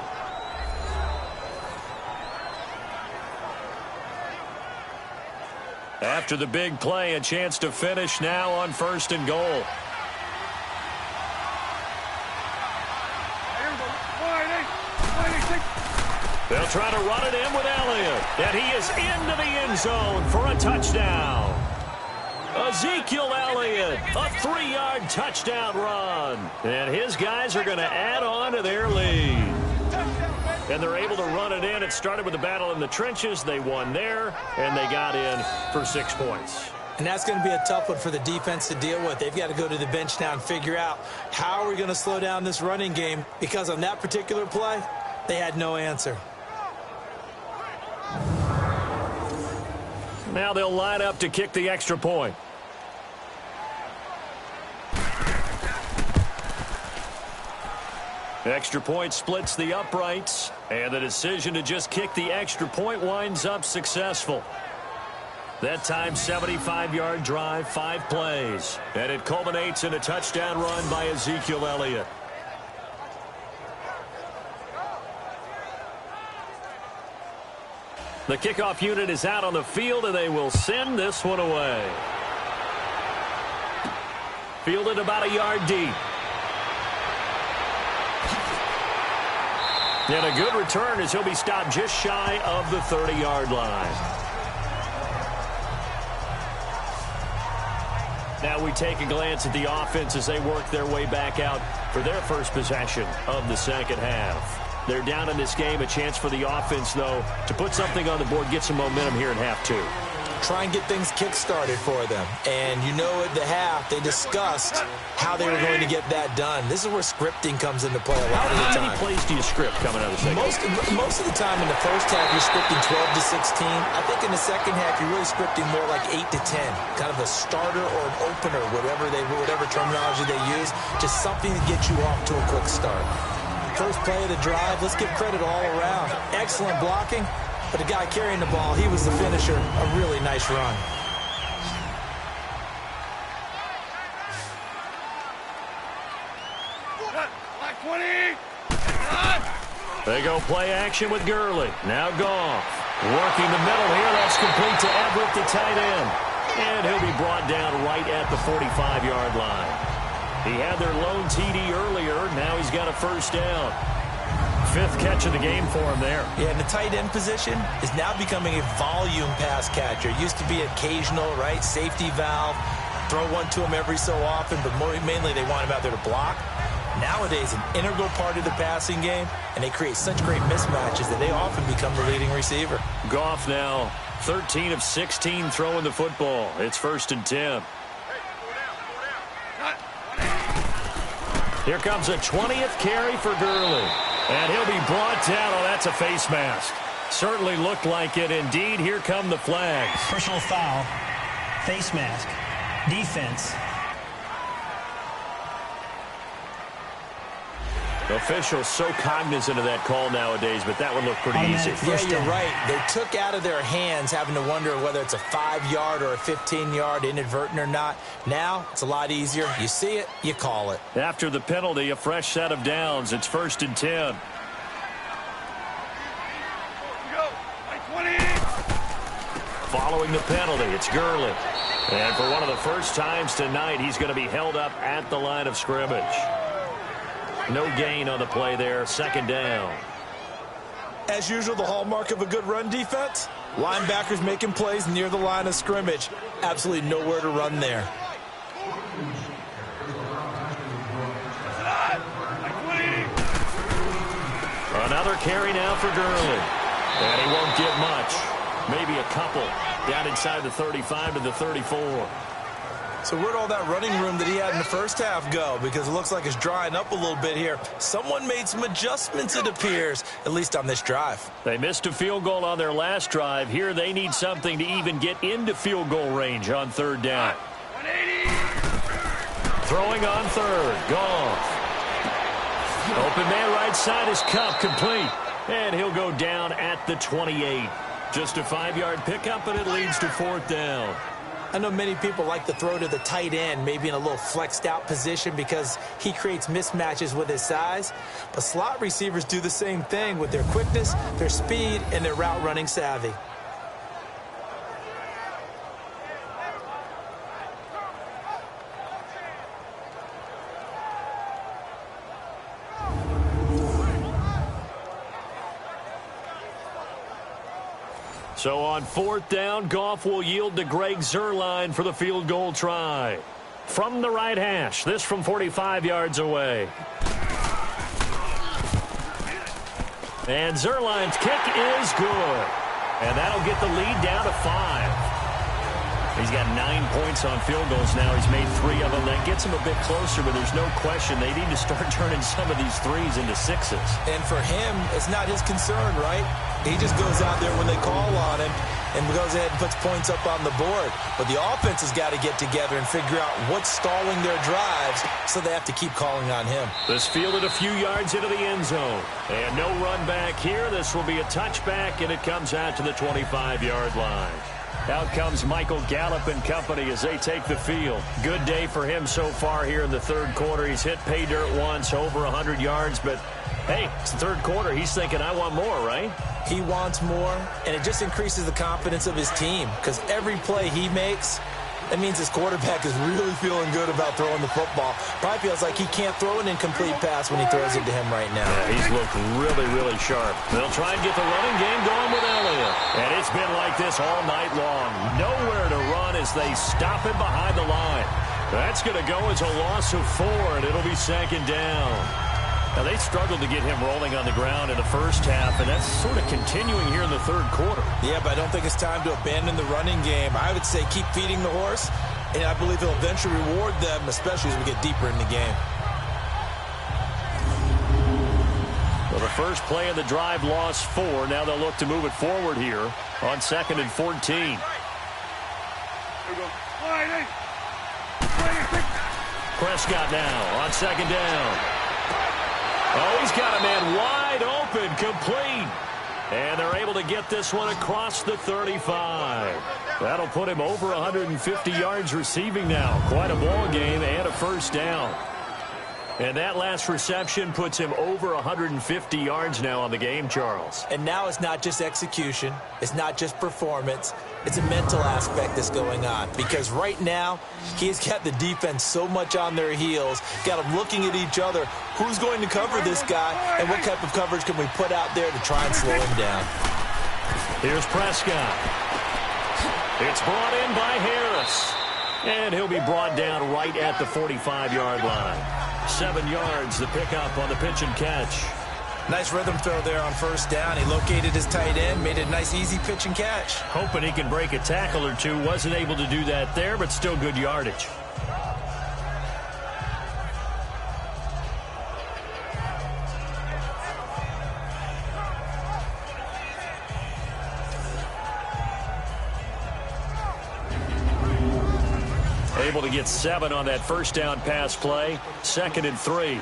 After the big play, a chance to finish now on 1st and goal. They'll try to run it in with Elliott. And he is into the end zone for a touchdown. Ezekiel Elliott, a 3-yard touchdown run. And his guys are going to add on to their lead. And they're able to run it in. It started with a battle in the trenches. They won there, and they got in for 6 points. And that's going to be a tough one for the defense to deal with. They've got to go to the bench now and figure out how are we going to slow down this running game, because on that particular play, they had no answer. Now they'll line up to kick the extra point. Extra point splits the uprights, and the decision to just kick the extra point winds up successful. That time, 75-yard drive, 5 plays, and it culminates in a touchdown run by Ezekiel Elliott. The kickoff unit is out on the field, and they will send this one away. Fielded about a yard deep. And a good return as he'll be stopped just shy of the 30-yard line. Now we take a glance at the offense as they work their way back out for their first possession of the second half. They're down in this game. A chance for the offense, though, to put something on the board, get some momentum here in half 2. try and get things kick-started for them. And you know at the half, they discussed how they were going to get that done. This is where scripting comes into play a lot of the time. How many plays do you script coming out of the second half? Most of the time in the first half, you're scripting 12 to 16. I think in the second half, you're really scripting more like 8 to 10. Kind of a starter or an opener, whatever terminology they use. Just something to get you off to a quick start. First play of the drive, let's give credit all around. Excellent blocking, but the guy carrying the ball, he was the finisher. A really nice run. They go play action with Gurley. Now Goff. Working the middle here. That's complete to Everett, the tight end. And he'll be brought down right at the 45-yard line. He had their lone TD earlier. Now he's got a first down. 5th catch of the game for him there. Yeah, and the tight end position is now becoming a volume pass catcher. It used to be occasional, right? Safety valve. Throw one to him every so often, but mainly they want him out there to block. Nowadays, an integral part of the passing game, and they create such great mismatches that they often become the leading receiver. Goff now 13 of 16 throwing the football. It's 1st and 10. Here comes a 20th carry for Gurley. And he'll be brought down. Oh, that's a face mask. Certainly looked like it. Indeed, here come the flags. Personal foul, face mask, defense. Officials so cognizant of that call nowadays, but that would look pretty easy. Yeah, you're right. They took out of their hands having to wonder whether it's a 5-yard or a 15-yard, inadvertent or not. Now, it's a lot easier. You see it, you call it. After the penalty, a fresh set of downs. It's 1st and 10. Following the penalty, it's Gurley. And for one of the first times tonight, he's going to be held up at the line of scrimmage. No gain on the play there. 2nd down. As usual, the hallmark of a good run defense, linebackers making plays near the line of scrimmage. Absolutely nowhere to run there. Another carry now for Gurley. And he won't get much. Maybe a couple. Down inside the 35 to the 34. So where'd all that running room that he had in the first half go? Because it looks like it's drying up a little bit here. Someone made some adjustments, it appears, at least on this drive. They missed a field goal on their last drive. Here they need something to even get into field goal range on 3rd down. 180. Throwing on 3rd. Goff. Open man right side is Cup, complete. And he'll go down at the 28. Just a 5-yard pickup, and it leads to 4th down. I know many people like to throw to the tight end, maybe in a little flexed out position because he creates mismatches with his size. But slot receivers do the same thing with their quickness, their speed, and their route running savvy. So on 4th down, Goff will yield to Greg Zuerlein for the field goal try. From the right hash, this from 45 yards away. And Zuerlein's kick is good. And that'll get the lead down to 5. He's got 9 points on field goals now. He's made 3 of them. That gets him a bit closer, but there's no question they need to start turning some of these 3s into 6s. And for him, it's not his concern, right? He just goes out there when they call on him and goes ahead and puts points up on the board. But the offense has got to get together and figure out what's stalling their drives, so they have to keep calling on him. This fielded a few yards into the end zone. And no run back here. This will be a touchback, and it comes out to the 25-yard line. Out comes Michael Gallup and company as they take the field. Good day for him so far here in the 3rd quarter. He's hit pay dirt once, over 100 yards, but hey, it's the 3rd quarter. He's thinking, I want more, right? He wants more, and it just increases the confidence of his team because every play he makes, that means his quarterback is really feeling good about throwing the football. Probably feels like he can't throw an incomplete pass when he throws it to him right now. Yeah, he's looked really, really sharp. They'll try and get the running game going with Elliott. And it's been like this all night long. Nowhere to run as they stop him behind the line. That's going to go as a loss of 4, and it'll be 2nd down. Now, they struggled to get him rolling on the ground in the first half, and that's sort of continuing here in the third quarter. Yeah, but I don't think it's time to abandon the running game. I would say keep feeding the horse, and I believe he'll eventually reward them, especially as we get deeper in the game. Well, the first play of the drive lost 4. Now they'll look to move it forward here on 2nd and 14. Prescott now on 2nd down. Oh, he's got a man wide open, complete. And they're able to get this one across the 35. That'll put him over 150 yards receiving now. Quite a ball game and a first down. And that last reception puts him over 150 yards now on the game, Charles. And now it's not just execution. It's not just performance. It's a mental aspect that's going on. Because right now, he's got the defense so much on their heels, got them looking at each other. Who's going to cover this guy, and what type of coverage can we put out there to try and slow him down? Here's Prescott. It's brought in by Harris. And he'll be brought down right at the 45-yard line. 7 yards, the pickup on the pitch and catch. Nice rhythm throw there on first down. He located his tight end, made it a nice, easy pitch and catch. Hoping he can break a tackle or two. Wasn't able to do that there, but still good yardage. Able to get 7 on that first down pass play. 2nd and 3.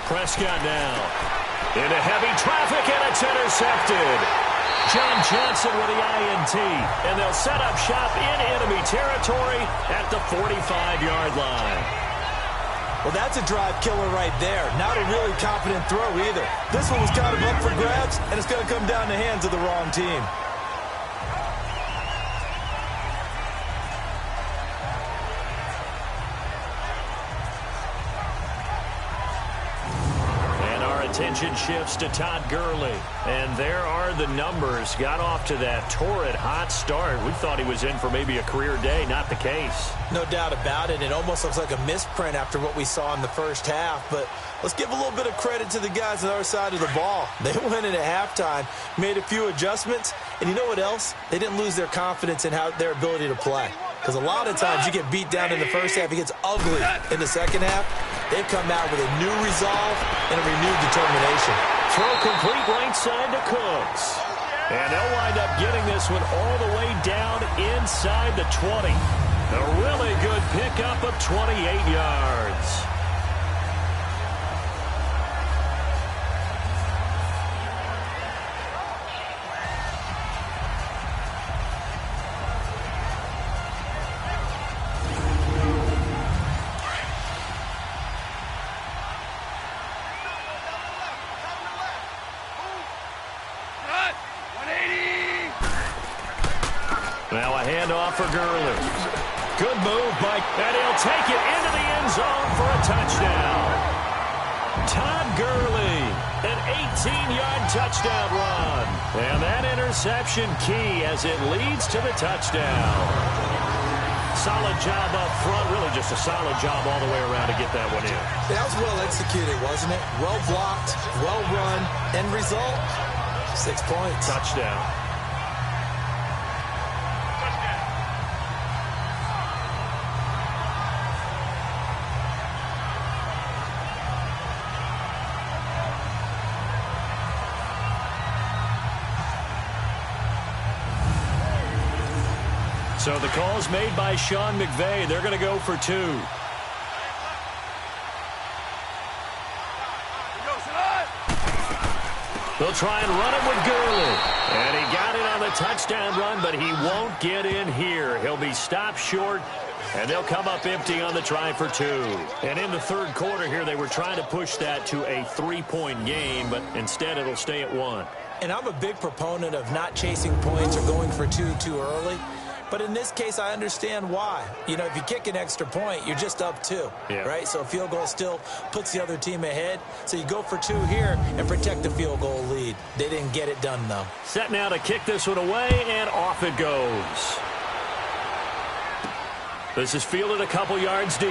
Prescott now into heavy traffic, and it's intercepted. John Johnson with the INT, and they'll set up shop in enemy territory at the 45-yard line. Well, that's a drive killer right there. Not a really confident throw either. This one was kind of up for grabs, and it's going to come down the hands of the wrong team. Attention shifts to Todd Gurley. And there are the numbers. Got off to that torrid hot start. We thought he was in for maybe a career day. Not the case. No doubt about it. It almost looks like a misprint after what we saw in the first half. But let's give a little bit of credit to the guys on the other side of the ball. They went in at halftime, made a few adjustments. And you know what else? They didn't lose their confidence in their ability to play. Because a lot of times you get beat down in the first half. It gets ugly in the second half. They've come out with a new resolve and a renewed determination. Throw complete right side to Cooks. And they'll wind up getting this one all the way down inside the 20. A really good pickup of 28 yards. Now a handoff for Gurley. Good move by, and he'll take it into the end zone for a touchdown. Todd Gurley, an 18-yard touchdown run. And that interception key as it leads to the touchdown. Solid job up front, really just a solid job all the way around to get that one in. That was well executed, wasn't it? Well blocked, well run, end result, 6 points. Touchdown. So the call's made by Sean McVay. They're going to go for 2. They'll try and run it with Gurley. And he got it on the touchdown run, but he won't get in here. He'll be stopped short, and they'll come up empty on the try for 2. And in the third quarter here, they were trying to push that to a 3-point game, but instead it'll stay at 1. And I'm a big proponent of not chasing points or going for 2 too early. But in this case, I understand why. You know, if you kick an extra point, you're just up 2, right? So a field goal still puts the other team ahead. So you go for 2 here and protect the field goal lead. They didn't get it done, though. Set now to kick this one away, and off it goes. This is fielded a couple yards deep.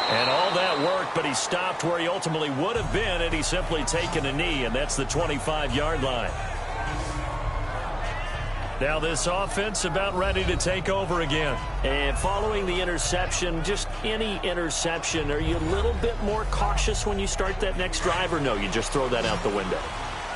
And all that worked, but he stopped where he ultimately would have been had he simply taken a knee, and that's the 25-yard line. Now this offense about ready to take over again. And following the interception, just any interception, are you a little bit more cautious when you start that next drive, or no, you just throw that out the window?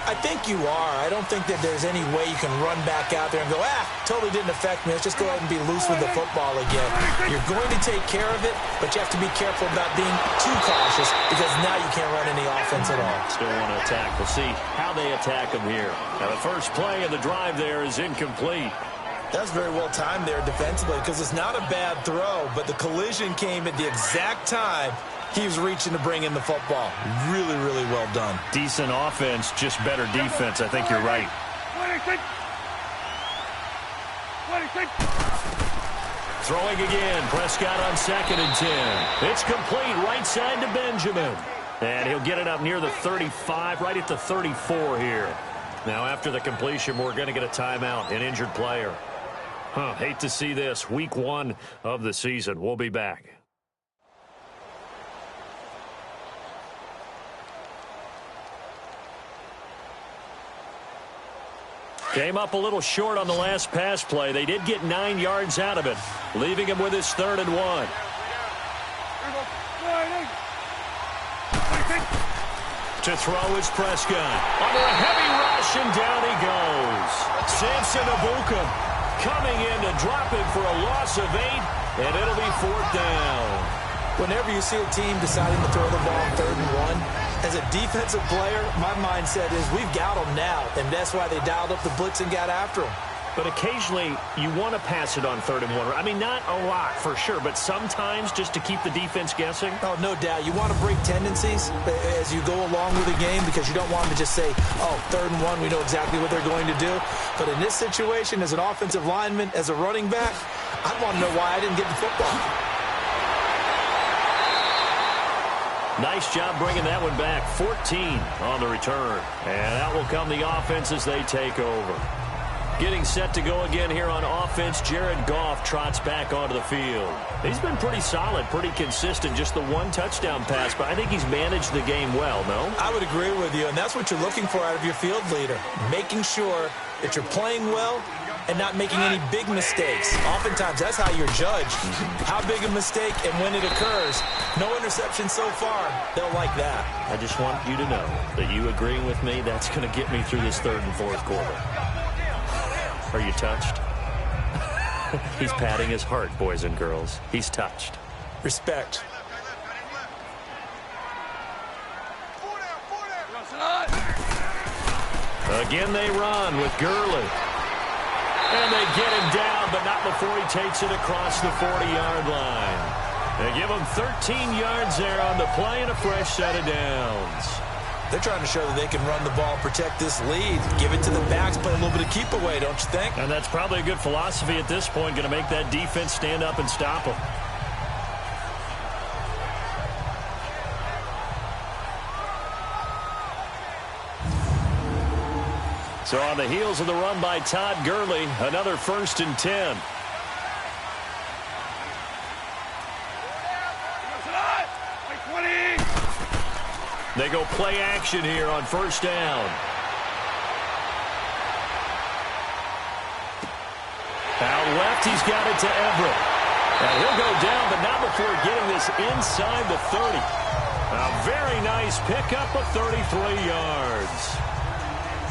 I think you are. I don't think that there's any way you can run back out there and go, totally didn't affect me. Let's just go ahead and be loose with the football again. You're going to take care of it, but you have to be careful about being too cautious because now you can't run any offense at all. Still want to attack. We'll see how they attack them here. Now the first play of the drive there is incomplete. That's very well timed there defensively because it's not a bad throw, but the collision came at the exact time he was reaching to bring in the football. Really, really well done. Decent offense, just better defense. I think you're right. Throwing again. Prescott on 2nd and 10. It's complete right side to Benjamin. And he'll get it up near the 35, right at the 34 here. Now after the completion, we're going to get a timeout, an injured player. Hate to see this. Week 1 of the season. We'll be back. Came up a little short on the last pass play. They did get 9 yards out of it, leaving him with his 3rd and 1. To throw is Prescott. Under a heavy rush, and down he goes. Samson Abuka coming in to drop him for a loss of 8, and it'll be 4th down. Whenever you see a team deciding to throw the ball 3rd and 1, as a defensive player, my mindset is we've got them now, and that's why they dialed up the blitz and got after them. But occasionally, you want to pass it on 3rd and 1. I mean, not a lot for sure, but sometimes just to keep the defense guessing. Oh, no doubt. You want to break tendencies as you go along with the game because you don't want them to just say, 3rd and 1, we know exactly what they're going to do. But in this situation, as an offensive lineman, as a running back, I want to know why I didn't get the football. Nice job bringing that one back. 14 on the return. And that will come the offense as they take over. Getting set to go again here on offense, Jared Goff trots back onto the field. He's been pretty solid, pretty consistent, just the 1 touchdown pass, but I think he's managed the game well, no? I would agree with you, and that's what you're looking for out of your field leader, making sure that you're playing well and not making any big mistakes. Oftentimes, that's how you're judged. How big a mistake and when it occurs. No interception so far. They'll like that. I just want you to know that you agreeing with me, that's going to get me through this 3rd and 4th quarter. Are you touched? He's patting his heart, boys and girls. He's touched. Respect. Again they run with Gurley. And they get him down, but not before he takes it across the 40-yard line. They give him 13 yards there on the play and a fresh set of downs. They're trying to show that they can run the ball, protect this lead, give it to the backs, play a little bit of keep away, don't you think? And that's probably a good philosophy at this point, going to make that defense stand up and stop them. So on the heels of the run by Todd Gurley, another 1st and 10. They go play action here on 1st down. Out left, he's got it to Everett. And he'll go down, but not before getting this inside the 30. A very nice pickup of 33 yards.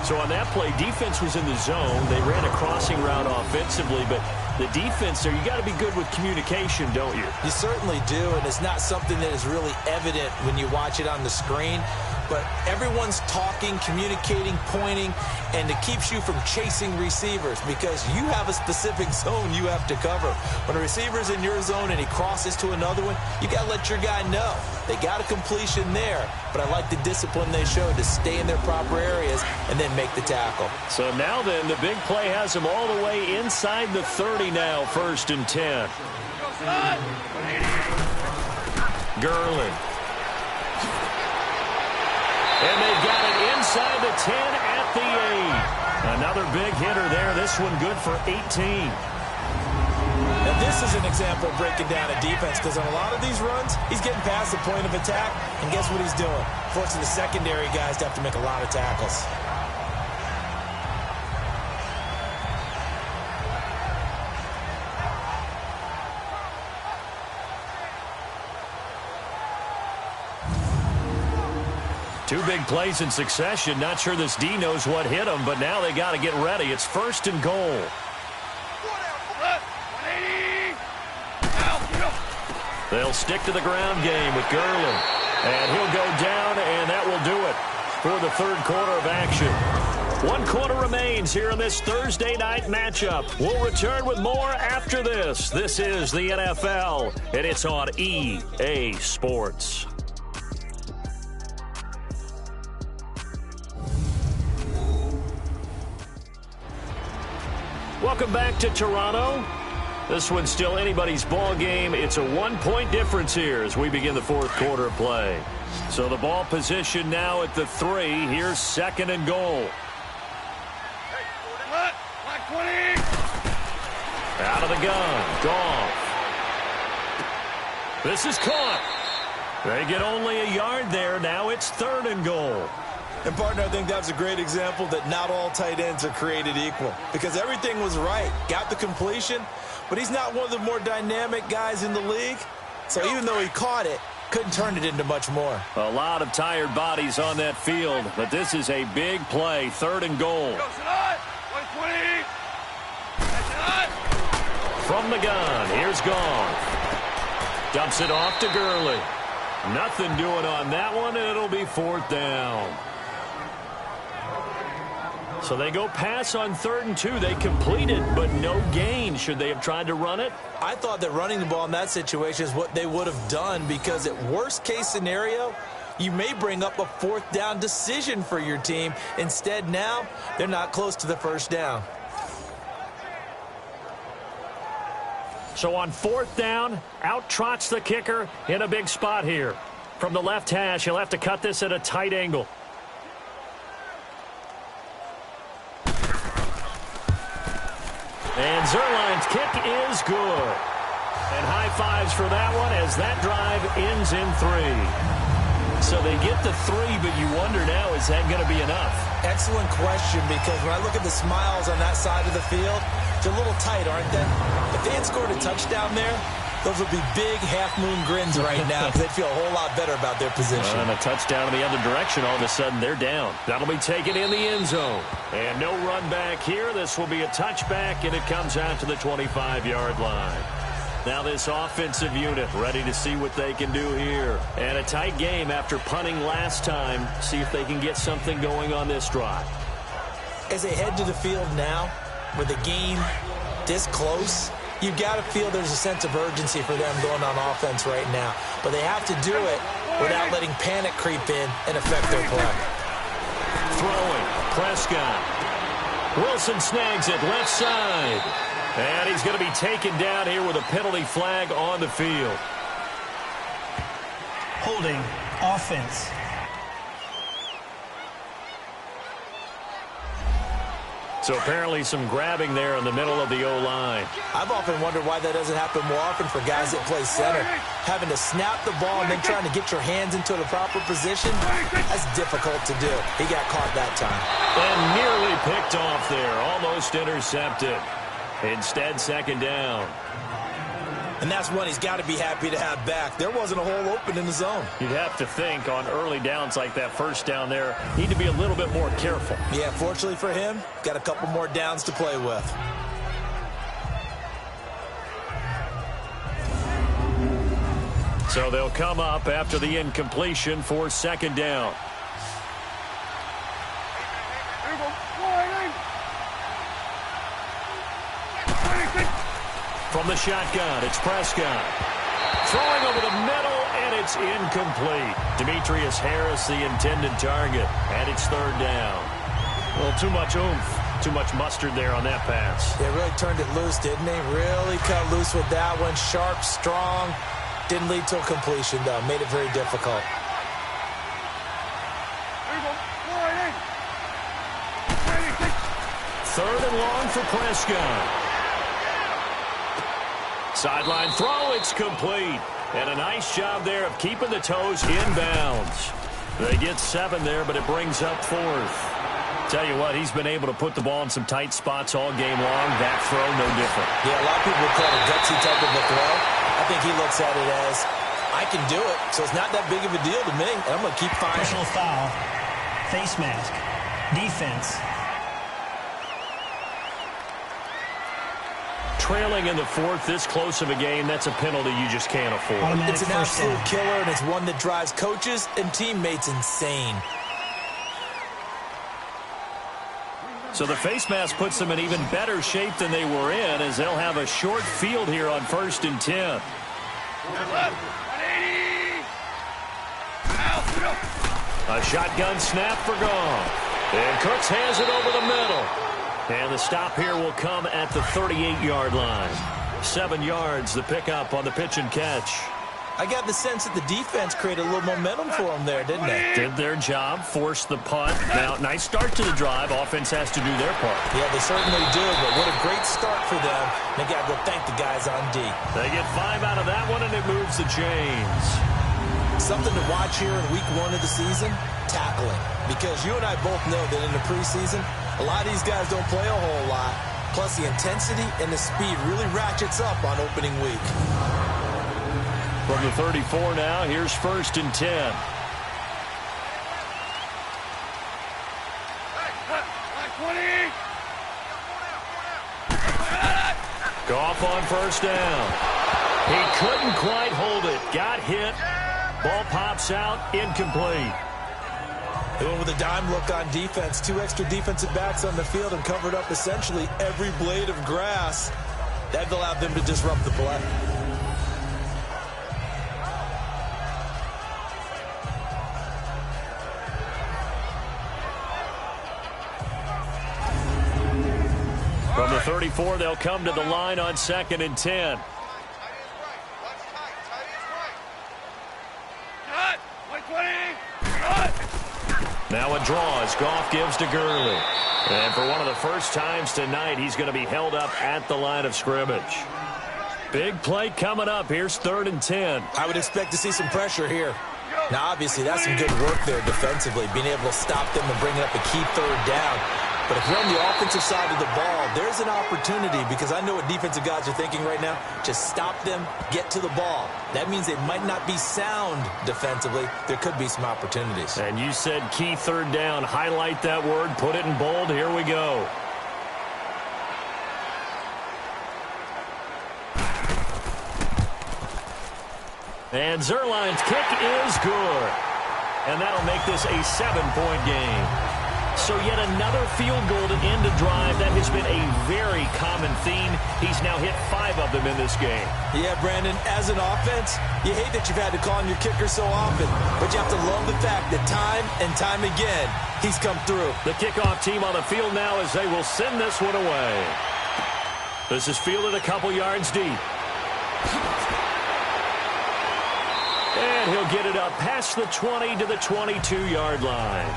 So on that play, defense was in the zone. They ran a crossing route offensively, but the defense there, you got to be good with communication, don't you? You certainly do, and it's not something that is really evident when you watch it on the screen. But everyone's talking, communicating, pointing, and it keeps you from chasing receivers because you have a specific zone you have to cover. When a receiver's in your zone and he crosses to another one, you got to let your guy know. They got a completion there, but I like the discipline they showed to stay in their proper areas and then make the tackle. So now then, the big play has him all the way inside the 30 now, 1st and 10. Gurley. And they've got it inside the 10 at the 8. Another big hitter there. This one good for 18. This is an example of breaking down a defense, because on a lot of these runs, he's getting past the point of attack, and guess what he's doing? Forcing the secondary guys to have to make a lot of tackles. Two big plays in succession. Not sure this D knows what hit him, but now they got to get ready. It's 1st and goal. They'll stick to the ground game with Gurley. And he'll go down, and that will do it for the 3rd quarter of action. 1 quarter remains here in this Thursday night matchup. We'll return with more after this. This is the NFL, and it's on EA Sports. Welcome back to Toronto. This one's still anybody's ball game. It's a 1-point difference here as we begin the 4th quarter of play. So the ball position now at the 3. Here's 2nd and goal. Out of the gun. Goff. This is caught. They get only a yard there. Now it's 3rd and goal. And, partner, I think that's a great example that not all tight ends are created equal, because everything was right. Got the completion, but he's not one of the more dynamic guys in the league. So even though he caught it, couldn't turn it into much more. A lot of tired bodies on that field, but this is a big play. 3rd and goal. From the gun, here's Goff. Dumps it off to Gurley. Nothing doing on that one, and it'll be 4th down. So they go pass on 3rd and 2. They completed, but no gain. Should they have tried to run it? I thought that running the ball in that situation is what they would have done, because at worst case scenario, you may bring up a 4th down decision for your team. Instead, now they're not close to the 1st down. So on 4th down, out trots the kicker in a big spot here. From the left hash, he'll have to cut this at a tight angle. And Zerline's kick is good. And high fives for that one as that drive ends in 3. So they get the 3, but you wonder now, is that going to be enough? Excellent question, because when I look at the smiles on that side of the field, they're a little tight, aren't they? If they had scored a touchdown there, those would be big half-moon grins right now, because they'd feel a whole lot better about their position. And a touchdown in the other direction, all of a sudden they're down. That'll be taken in the end zone. And no run back here. This will be a touchback, and it comes out to the 25-yard line. Now this offensive unit ready to see what they can do here. And a tight game after punting last time. See if they can get something going on this drive. As they head to the field now, with the game this close, you've got to feel there's a sense of urgency for them going on offense right now. But they have to do it without letting panic creep in and affect their play. Throwing, Prescott. Wilson snags it left side. And he's going to be taken down here with a penalty flag on the field. Holding, offense. So apparently some grabbing there in the middle of the O-line. I've often wondered why that doesn't happen more often for guys that play center. Having to snap the ball and then trying to get your hands into the proper position, that's difficult to do. He got caught that time. And nearly picked off there, almost intercepted. Instead, 2nd down. And that's one he's got to be happy to have back. There wasn't a hole open in the zone. You'd have to think on early downs like that 1st down there, need to be a little bit more careful. Yeah, fortunately for him, got a couple more downs to play with. So they'll come up after the incompletion for 2nd down. From the shotgun, it's Prescott. Throwing over the middle, and it's incomplete. Demetrius Harris, the intended target, and it's 3rd down. A little too much oomph, too much mustard there on that pass. They really turned it loose, didn't they? Really cut loose with that one. Sharp, strong. Didn't lead to a completion, though. Made it very difficult. Third and long for Prescott. Sideline throw, it's complete. And a nice job there of keeping the toes inbounds. They get 7 there, but it brings up 4th. Tell you what, he's been able to put the ball in some tight spots all game long. That throw, no different. Yeah, a lot of people would call it a gutsy type of a throw. I think he looks at it as, I can do it, so it's not that big of a deal to me, and I'm going to keep firing. Personal foul, face mask, defense. Trailing in the 4th, this close of a game, that's a penalty you just can't afford. It's an absolute killer, and it's one that drives coaches and teammates insane. So the face mask puts them in even better shape than they were in, as they'll have a short field here on 1st and 10. A shotgun snap for Goff. And Cooks has it over the middle. And the stop here will come at the 38-yard line. 7 yards, the pickup on the pitch and catch. I got the sense that the defense created a little momentum for them there, didn't they? Did their job, forced the punt. Now, nice start to the drive. Offense has to do their part. Yeah, they certainly do, but what a great start for them. They got to go thank the guys on D. They get 5 out of that one, and it moves the chains. Something to watch here in week 1 of the season, tackling. Because you and I both know that in the preseason, a lot of these guys don't play a whole lot. Plus, the intensity and the speed really ratchets up on opening week. From the 34 now, here's 1st and 10. Goff on 1st down. He couldn't quite hold it. Got hit. Ball pops out. Incomplete. They went with a dime look on defense. 2 extra defensive backs on the field and covered up essentially every blade of grass. That allowed them to disrupt the play. From the 34, they'll come to the line on 2nd and 10. Now a draw as Goff gives to Gurley. And for one of the first times tonight, he's going to be held up at the line of scrimmage. Big play coming up. Here's 3rd and 10. I would expect to see some pressure here. Now, obviously, that's some good work there defensively, being able to stop them and bringing up a key 3rd down. But if you're on the offensive side of the ball, there's an opportunity, because I know what defensive guys are thinking right now. Just stop them, get to the ball. That means they might not be sound defensively. There could be some opportunities. And you said key 3rd down. Highlight that word. Put it in bold. Here we go. And Zerline's kick is good. And that'll make this a 7-point game. So yet another field goal to end a drive. That has been a very common theme. He's now hit 5 of them in this game. Yeah, Brandon, as an offense, you hate that you've had to call on your kicker so often, but you have to love the fact that time and time again, he's come through. The kickoff team on the field now as they will send this one away. This is fielded a couple yards deep. And he'll get it up past the 20 to the 22-yard line.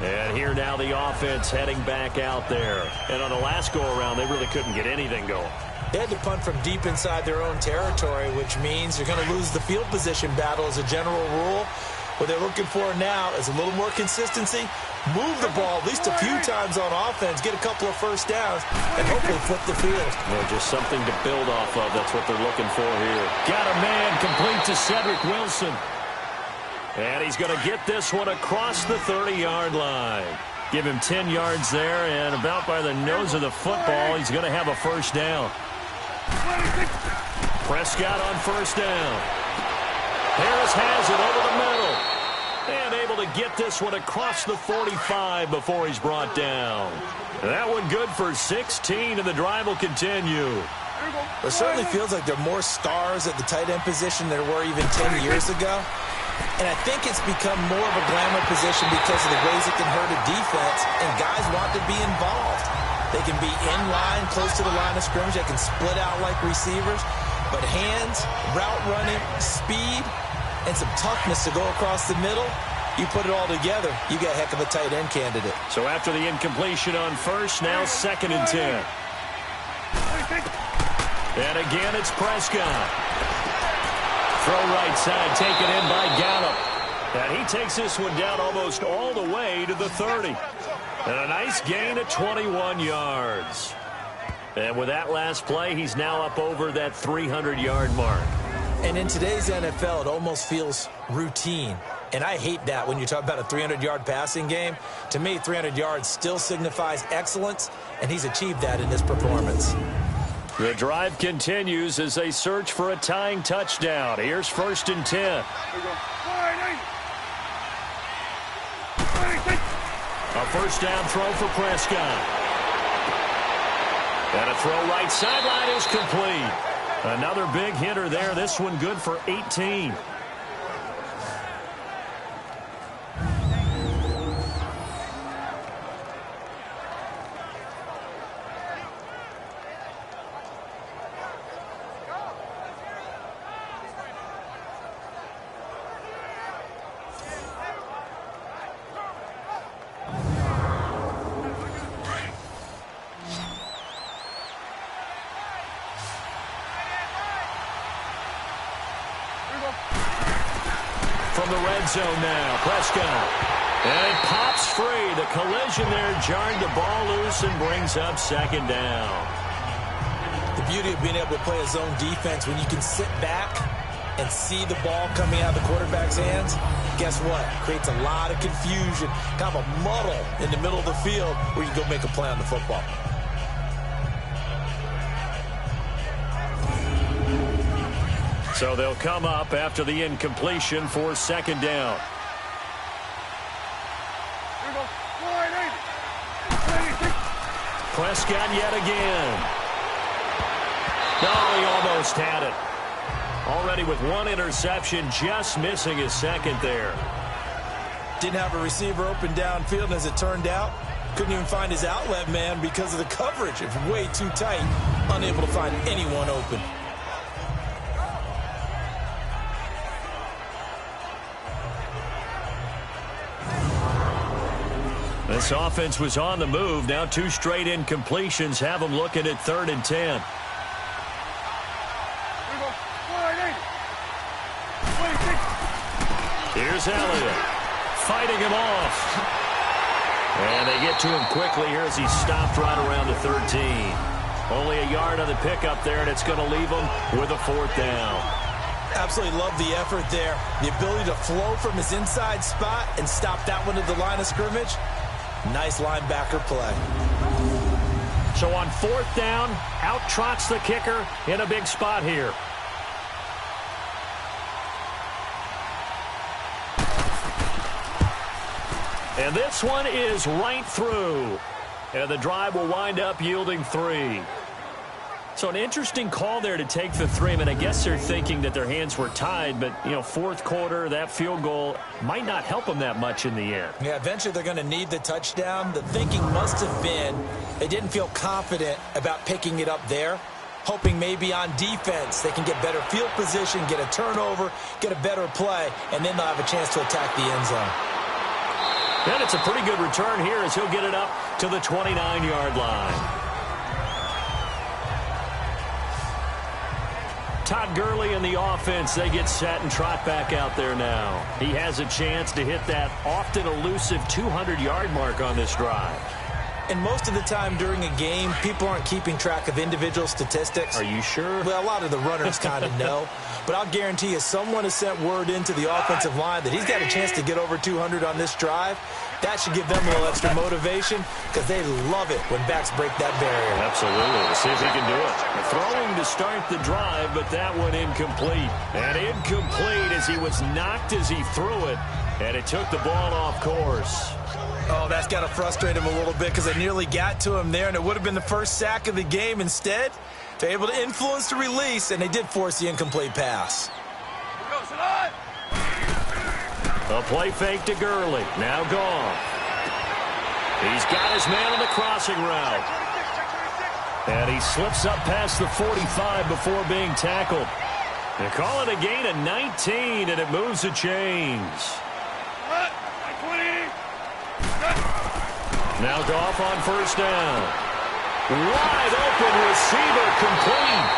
And here now the offense heading back out there. And on the last go-around, they really couldn't get anything going. They had to punt from deep inside their own territory, which means you're going to lose the field position battle as a general rule. What they're looking for now is a little more consistency, move the ball at least a few times on offense, get a couple of first downs, and hopefully flip the field. Well, just something to build off of. That's what they're looking for here. Got a man complete to Cedric Wilson. And he's going to get this one across the 30-yard line. Give him 10 yards there, and about by the nose of the football, he's going to have a first down. Prescott on first down. Harris has it over the middle. And able to get this one across the 45 before he's brought down. That one good for 16, and the drive will continue. It certainly feels like there are more stars at the tight end position than there were even 10 years ago. And I think it's become more of a glamour position because of the ways it can hurt a defense, and guys want to be involved. They can be in line, close to the line of scrimmage. They can split out like receivers. But hands, route running, speed, and some toughness to go across the middle, You put it all together, you got a heck of a tight end candidate. So after the incompletion on first, now 2nd and 10. And again, it's Prescott. Throw right side, taken in by Gallup. And he takes this one down almost all the way to the 30. And a nice gain of 21 yards. And with that last play, he's now up over that 300-yard mark. And in today's NFL, it almost feels routine. And I hate that when you talk about a 300-yard passing game. To me, 300 yards still signifies excellence, and he's achieved that in this performance. The drive continues as they search for a tying touchdown. Here's 1st and 10. A first down throw for Prescott. And a throw right sideline is complete. Another big hitter there. This one good for 18. From the red zone now, Prescott. And it pops free. The collision there jarred the ball loose and brings up 2nd down. The beauty of being able to play a zone defense when you can sit back and see the ball coming out of the quarterback's hands, guess what? Creates a lot of confusion, kind of a muddle in the middle of the field where you can go make a play on the football. So they'll come up after the incompletion for 2nd down. Prescott yet again. No, he almost had it. Already with one interception, just missing his 2nd there. Didn't have a receiver open downfield, and as it turned out, couldn't even find his outlet man because of the coverage. It's way too tight, unable to find anyone open. This offense was on the move. Now 2 straight incompletions have them looking at 3rd and 10. Here's Elliott fighting him off. And they get to him quickly here as he stopped right around the 13. Only a yard on the pickup there, and it's going to leave him with a 4th down. Absolutely love the effort there. The ability to flow from his inside spot and stop that one at the line of scrimmage. Nice linebacker play. So on 4th down, out trots the kicker in a big spot here. And this one is right through. And the drive will wind up yielding 3. So an interesting call there to take the 3. I mean, I guess they're thinking that their hands were tied, but, you know, 4th quarter, that field goal might not help them that much in the end. Yeah, eventually they're going to need the touchdown. The thinking must have been they didn't feel confident about picking it up there, hoping maybe on defense they can get better field position, get a turnover, get a better play, and then they'll have a chance to attack the end zone. And it's a pretty good return here as he'll get it up to the 29-yard line. Todd Gurley and the offense, they get set and trot back out there now. He has a chance to hit that often elusive 200-yard mark on this drive. And most of the time during a game, people aren't keeping track of individual statistics. Are you sure? Well, a lot of the runners kind of know. But I'll guarantee you someone has sent word into the offensive line that he's got a chance to get over 200 on this drive. That should give them a little extra motivation because they love it when backs break that barrier. Absolutely. Let's see if he can do it. Throwing to start the drive, but that one incomplete. And incomplete as he was knocked as he threw it, and it took the ball off course. Oh, that's got to frustrate him a little bit because it nearly got to him there, and it would have been the first sack of the game. Instead, they're able to influence the release, and they did force the incomplete pass. A play fake to Gurley. Now gone. He's got his man on the crossing route. And he slips up past the 45 before being tackled. They call it a gain of 19, and it moves the chains. Now Goff on first down. Wide open receiver complete.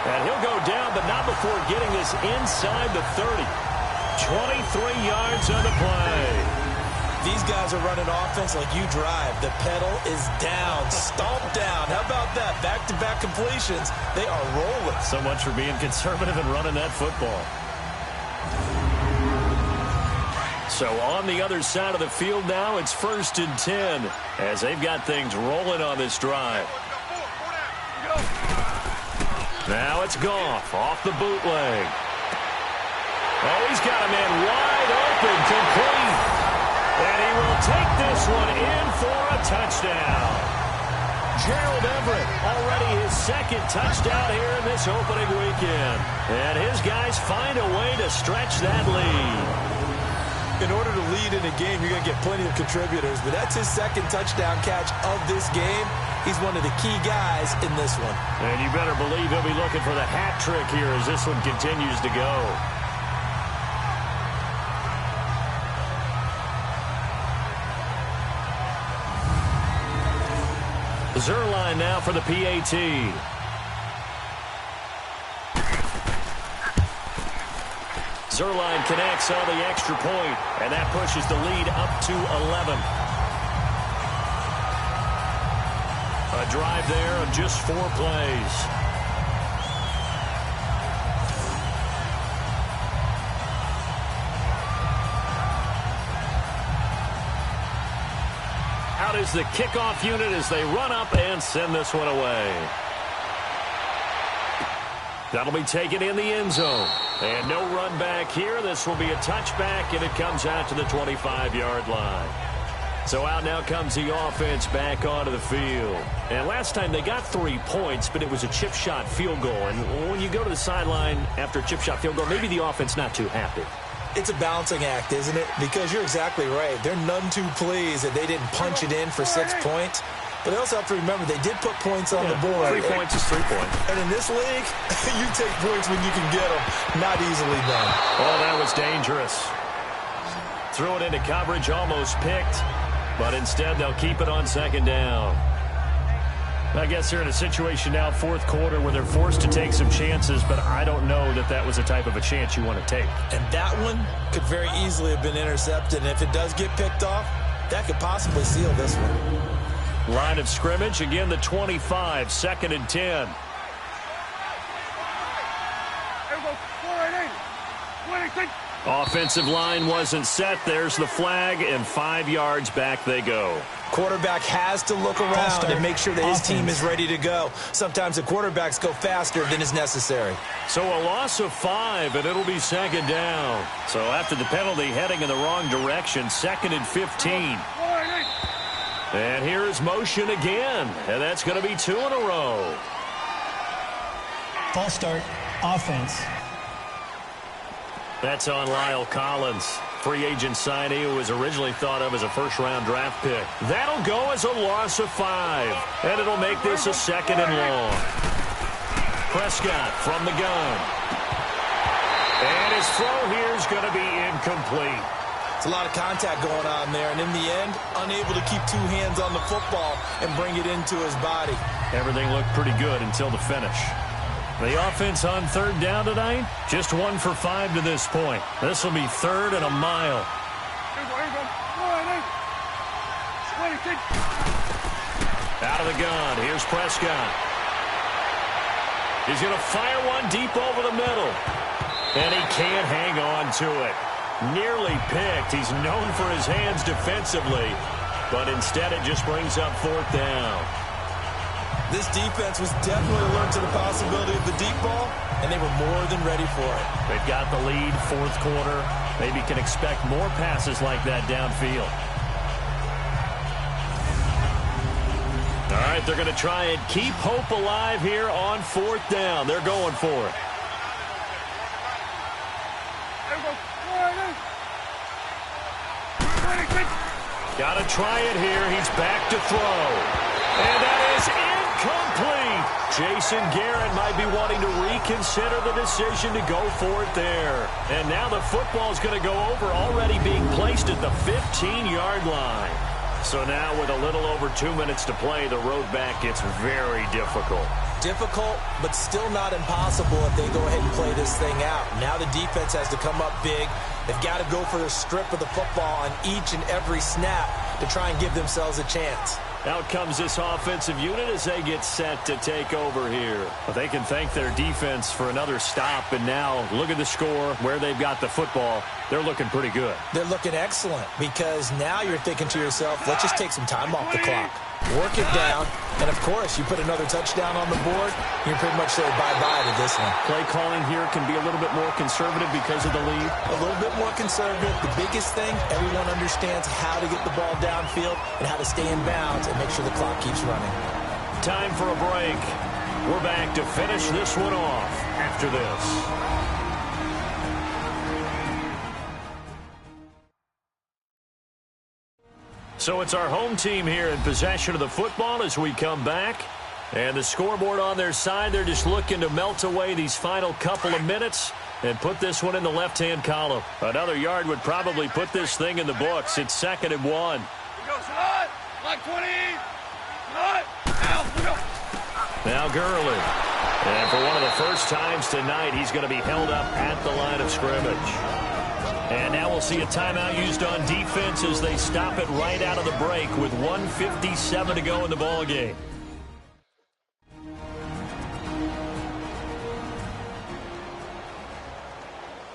And he'll go down, but not before getting this inside the 30. 23 yards on the play. These guys are running offense like you drive. The pedal is down, stomped down. How about that? Back-to-back completions. They are rolling. So much for being conservative and running that football. So on the other side of the field now, it's 1st and 10 as they've got things rolling on this drive. Now it's Goff off the bootleg. Oh, he's got a man wide open, complete. And he will take this one in for a touchdown. Gerald Everett, already his 2nd touchdown here in this opening weekend. And his guys find a way to stretch that lead. In order to lead in a game, you're going to get plenty of contributors, but that's his 2nd touchdown catch of this game. He's one of the key guys in this one. And you better believe he'll be looking for the hat trick here as this one continues to go. Zerline now for the PAT. Zerline connects on the extra point, and that pushes the lead up to 11. A drive there of just 4 plays. Out is the kickoff unit as they run up and send this one away. That'll be taken in the end zone. And no run back here. This will be a touchback, and it comes out to the 25-yard line. So out now comes the offense back onto the field. And last time they got 3 points, but it was a chip shot field goal. And when you go to the sideline after a chip shot field goal, maybe the offense not too happy. It's a balancing act, isn't it? Because you're exactly right. They're none too pleased that they didn't punch it in for 6 points. But they also have to remember they did put points on the board. 3 points is 3 points. And in this league, you take points when you can get them. Not easily done. Oh, that was dangerous. Threw it into coverage, almost picked. But instead, they'll keep it on 2nd down. I guess they're in a situation now, 4th quarter, where they're forced to take some chances, but I don't know that that was the type of a chance you want to take. And that one could very easily have been intercepted. And if it does get picked off, that could possibly seal this one. Line of scrimmage, again, the 25, 2nd and 10. Offensive line wasn't set. There's the flag, and 5 yards back they go. Quarterback has to look around and make sure that his team is ready to go. Sometimes the quarterbacks go faster than is necessary. So a loss of 5, and it'll be 2nd down. So after the penalty, heading in the wrong direction, 2nd and 15. And here's motion again, and that's going to be 2 in a row. False start, offense. That's on Lyle Collins, free agent signee who was originally thought of as a 1st-round draft pick. That'll go as a loss of 5, and it'll make this a 2nd and long. Prescott from the gun. And his throw here is going to be incomplete. It's a lot of contact going on there, and in the end, unable to keep 2 hands on the football and bring it into his body. Everything looked pretty good until the finish. The offense on 3rd down tonight, just 1 for 5 to this point. This will be 3rd and a mile. Out of the gun, here's Prescott. He's going to fire one deep over the middle. And he can't hang on to it. Nearly picked. He's known for his hands defensively, but instead it just brings up 4th down. This defense was definitely alert to the possibility of the deep ball, and they were more than ready for it. They've got the lead, 4th quarter. Maybe can expect more passes like that downfield. All right, they're going to try and keep hope alive here on 4th down. They're going for it. Got to try it here. He's back to throw. And that is incomplete. Jason Garrett might be wanting to reconsider the decision to go for it there. And now the football is going to go over, already being placed at the 15-yard line. So now with a little over 2 minutes to play, the road back gets very difficult. Difficult, but still not impossible if they go ahead and play this thing out. Now the defense has to come up big. They've got to go for the strip of the football on each and every snap to try and give themselves a chance. Out comes this offensive unit as they get set to take over here. But they can thank their defense for another stop. And now look at the score, where they've got the football. They're looking pretty good. They're looking excellent because now you're thinking to yourself, let's just take some time off the clock. Work it down, and of course, you put another touchdown on the board, you pretty much say bye-bye to this one. Play calling here can be a little bit more conservative because of the lead. A little bit more conservative. The biggest thing, everyone understands how to get the ball downfield and how to stay in bounds and make sure the clock keeps running. Time for a break. We're back to finish this one off after this. So it's our home team here in possession of the football as we come back. And the scoreboard on their side, they're just looking to melt away these final couple of minutes and put this one in the left-hand column. Another yard would probably put this thing in the books. It's 2nd and 1. Like 20. Now Gurley. And for one of the first times tonight, he's going to be held up at the line of scrimmage. And now we'll see a timeout used on defense as they stop it right out of the break with 1:57 to go in the ballgame.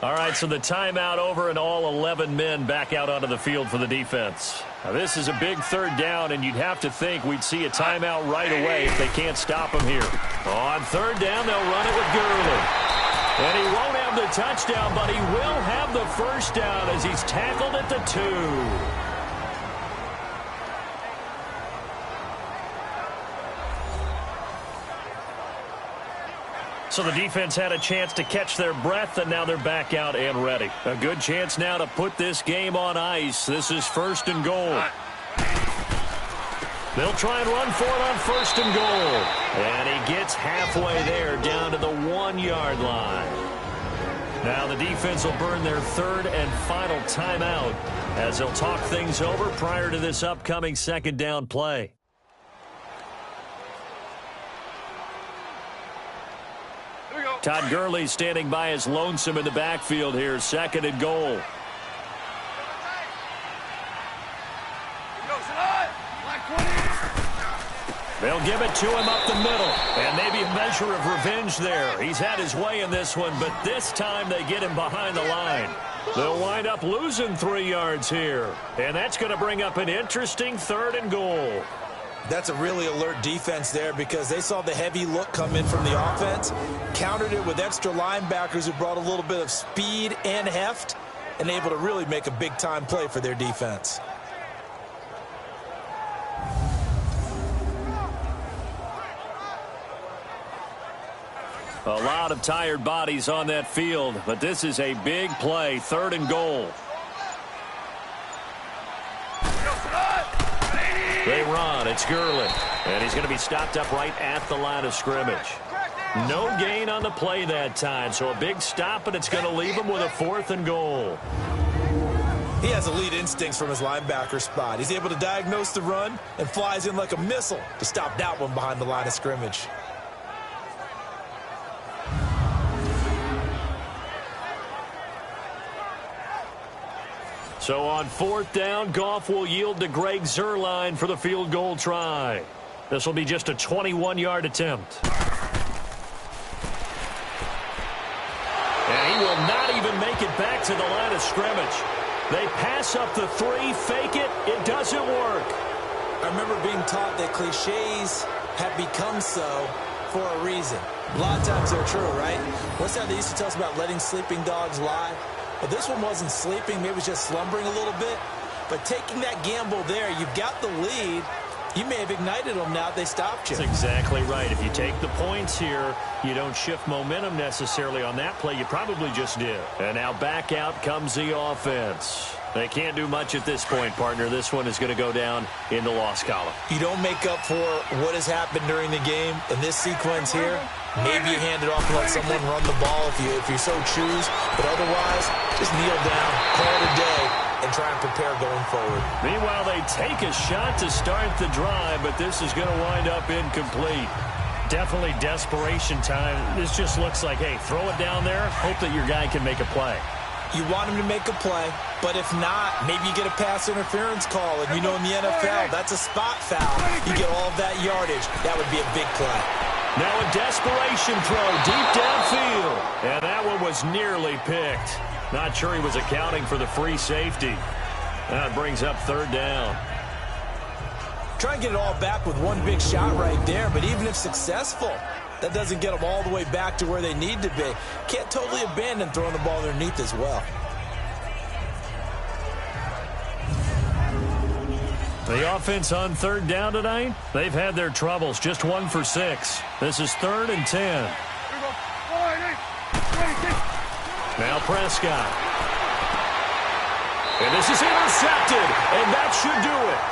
All right, so the timeout over and all 11 men back out onto the field for the defense. Now, this is a big 3rd down, and you'd have to think we'd see a timeout right away if they can't stop him here. On 3rd down, they'll run it with Gurley. And he won't have the touchdown, but he will have the first down as he's tackled at the 2. So the defense had a chance to catch their breath, and now they're back out and ready. A good chance now to put this game on ice. This is 1st and goal. They'll try and run for it on 1st and goal. And he gets halfway there down to the 1-yard line. Now the defense will burn their 3rd and final timeout as they'll talk things over prior to this upcoming 2nd down play. Todd Gurley standing by as lonesome in the backfield here. 2nd and goal. They'll give it to him up the middle. And maybe a measure of revenge there. He's had his way in this one, but this time they get him behind the line. They'll wind up losing 3 yards here. And that's going to bring up an interesting 3rd and goal. That's a really alert defense there because they saw the heavy look come in from the offense, countered it with extra linebackers who brought a little bit of speed and heft, and able to really make a big-time play for their defense. A lot of tired bodies on that field, but this is a big play, 3rd and goal. They run. It's Gurley. And he's going to be stopped up right at the line of scrimmage. No gain on the play that time, so a big stop, and it's going to leave him with a 4th and goal. He has elite instincts from his linebacker spot. He's able to diagnose the run and flies in like a missile to stop that one behind the line of scrimmage. So on 4th down, Goff will yield to Greg Zuerlein for the field goal try. This will be just a 21-yard attempt. And he will not even make it back to the line of scrimmage. They pass up the 3, fake it, it doesn't work. I remember being taught that cliches have become so for a reason. A lot of times they're true, right? What's that they used to tell us about letting sleeping dogs lie? But this one wasn't sleeping, maybe it was just slumbering a little bit. But taking that gamble there, you've got the lead. You may have ignited them now if they stopped you. That's exactly right. If you take the points here, you don't shift momentum necessarily on that play. You probably just did. And now back out comes the offense. They can't do much at this point, partner. This one is going to go down in the loss column. You don't make up for what has happened during the game. In this sequence here, maybe you hand it off and let someone run the ball if you so choose. But otherwise, just kneel down, call it a day, and try and prepare going forward. Meanwhile, they take a shot to start the drive, but this is going to wind up incomplete. Definitely desperation time. This just looks like, hey, throw it down there, hope that your guy can make a play. You want him to make a play, but if not, maybe you get a pass interference call. And you know in the NFL, that's a spot foul. You get all of that yardage. That would be a big play. Now a desperation throw deep downfield. And that one was nearly picked. Not sure he was accounting for the free safety. That brings up third down. Try and get it all back with one big shot right there, but even if successful, that doesn't get them all the way back to where they need to be. Can't totally abandon throwing the ball underneath as well. The offense on third down tonight, they've had their troubles, just 1 for 6. This is 3rd and 10. Now Prescott. And this is intercepted, and that should do it.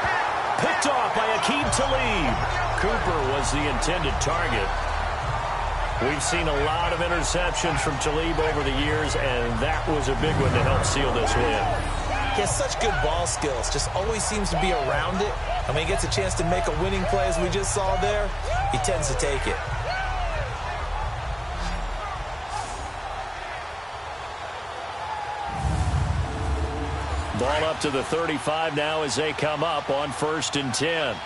Picked off by Aqib Talib. Cooper was the intended target. We've seen a lot of interceptions from Talib over the years, and that was a big one to help seal this win. He has such good ball skills, just always seems to be around it. And when he gets a chance to make a winning play, as we just saw there, he tends to take it. Ball up to the 35 now as they come up on 1st and 10.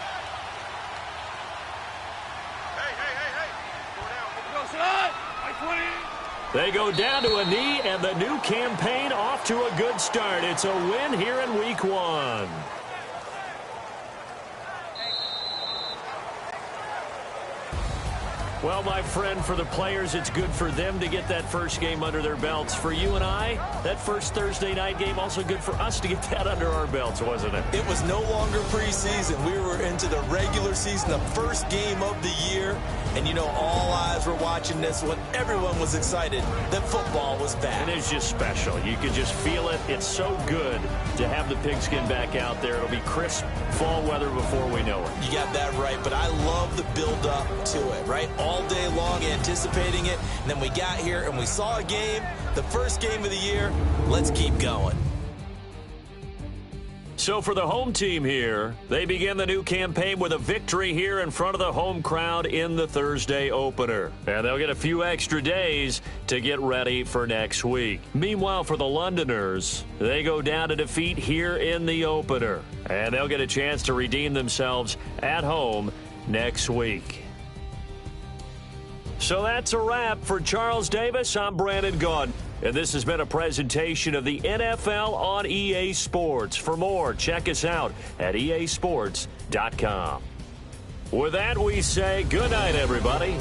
They go down to a knee, and the new campaign off to a good start. It's a win here in Week 1. Well, my friend, for the players, it's good for them to get that first game under their belts. For you and I, that first Thursday night game, also good for us to get that under our belts, wasn't it? It was no longer preseason. We were into the regular season, the first game of the year. And, you know, all eyes were watching this when everyone was excited that football was back. And it's just special. You could just feel it. It's so good to have the pigskin back out there. It'll be crisp fall weather before we know it. You got that right, but I love the build-up to it, right? All day long anticipating it, and then we got here and we saw a game, the first game of the year. Let's keep going. So for the home team here, they begin the new campaign with a victory here in front of the home crowd in the Thursday opener. And they'll get a few extra days to get ready for next week. Meanwhile, for the Londoners, they go down to defeat here in the opener. And they'll get a chance to redeem themselves at home next week. So that's a wrap. For Charles Davis, I'm Brandon Gaudin. And this has been a presentation of the NFL on EA Sports. For more, check us out at easports.com. With that, we say good night, everybody.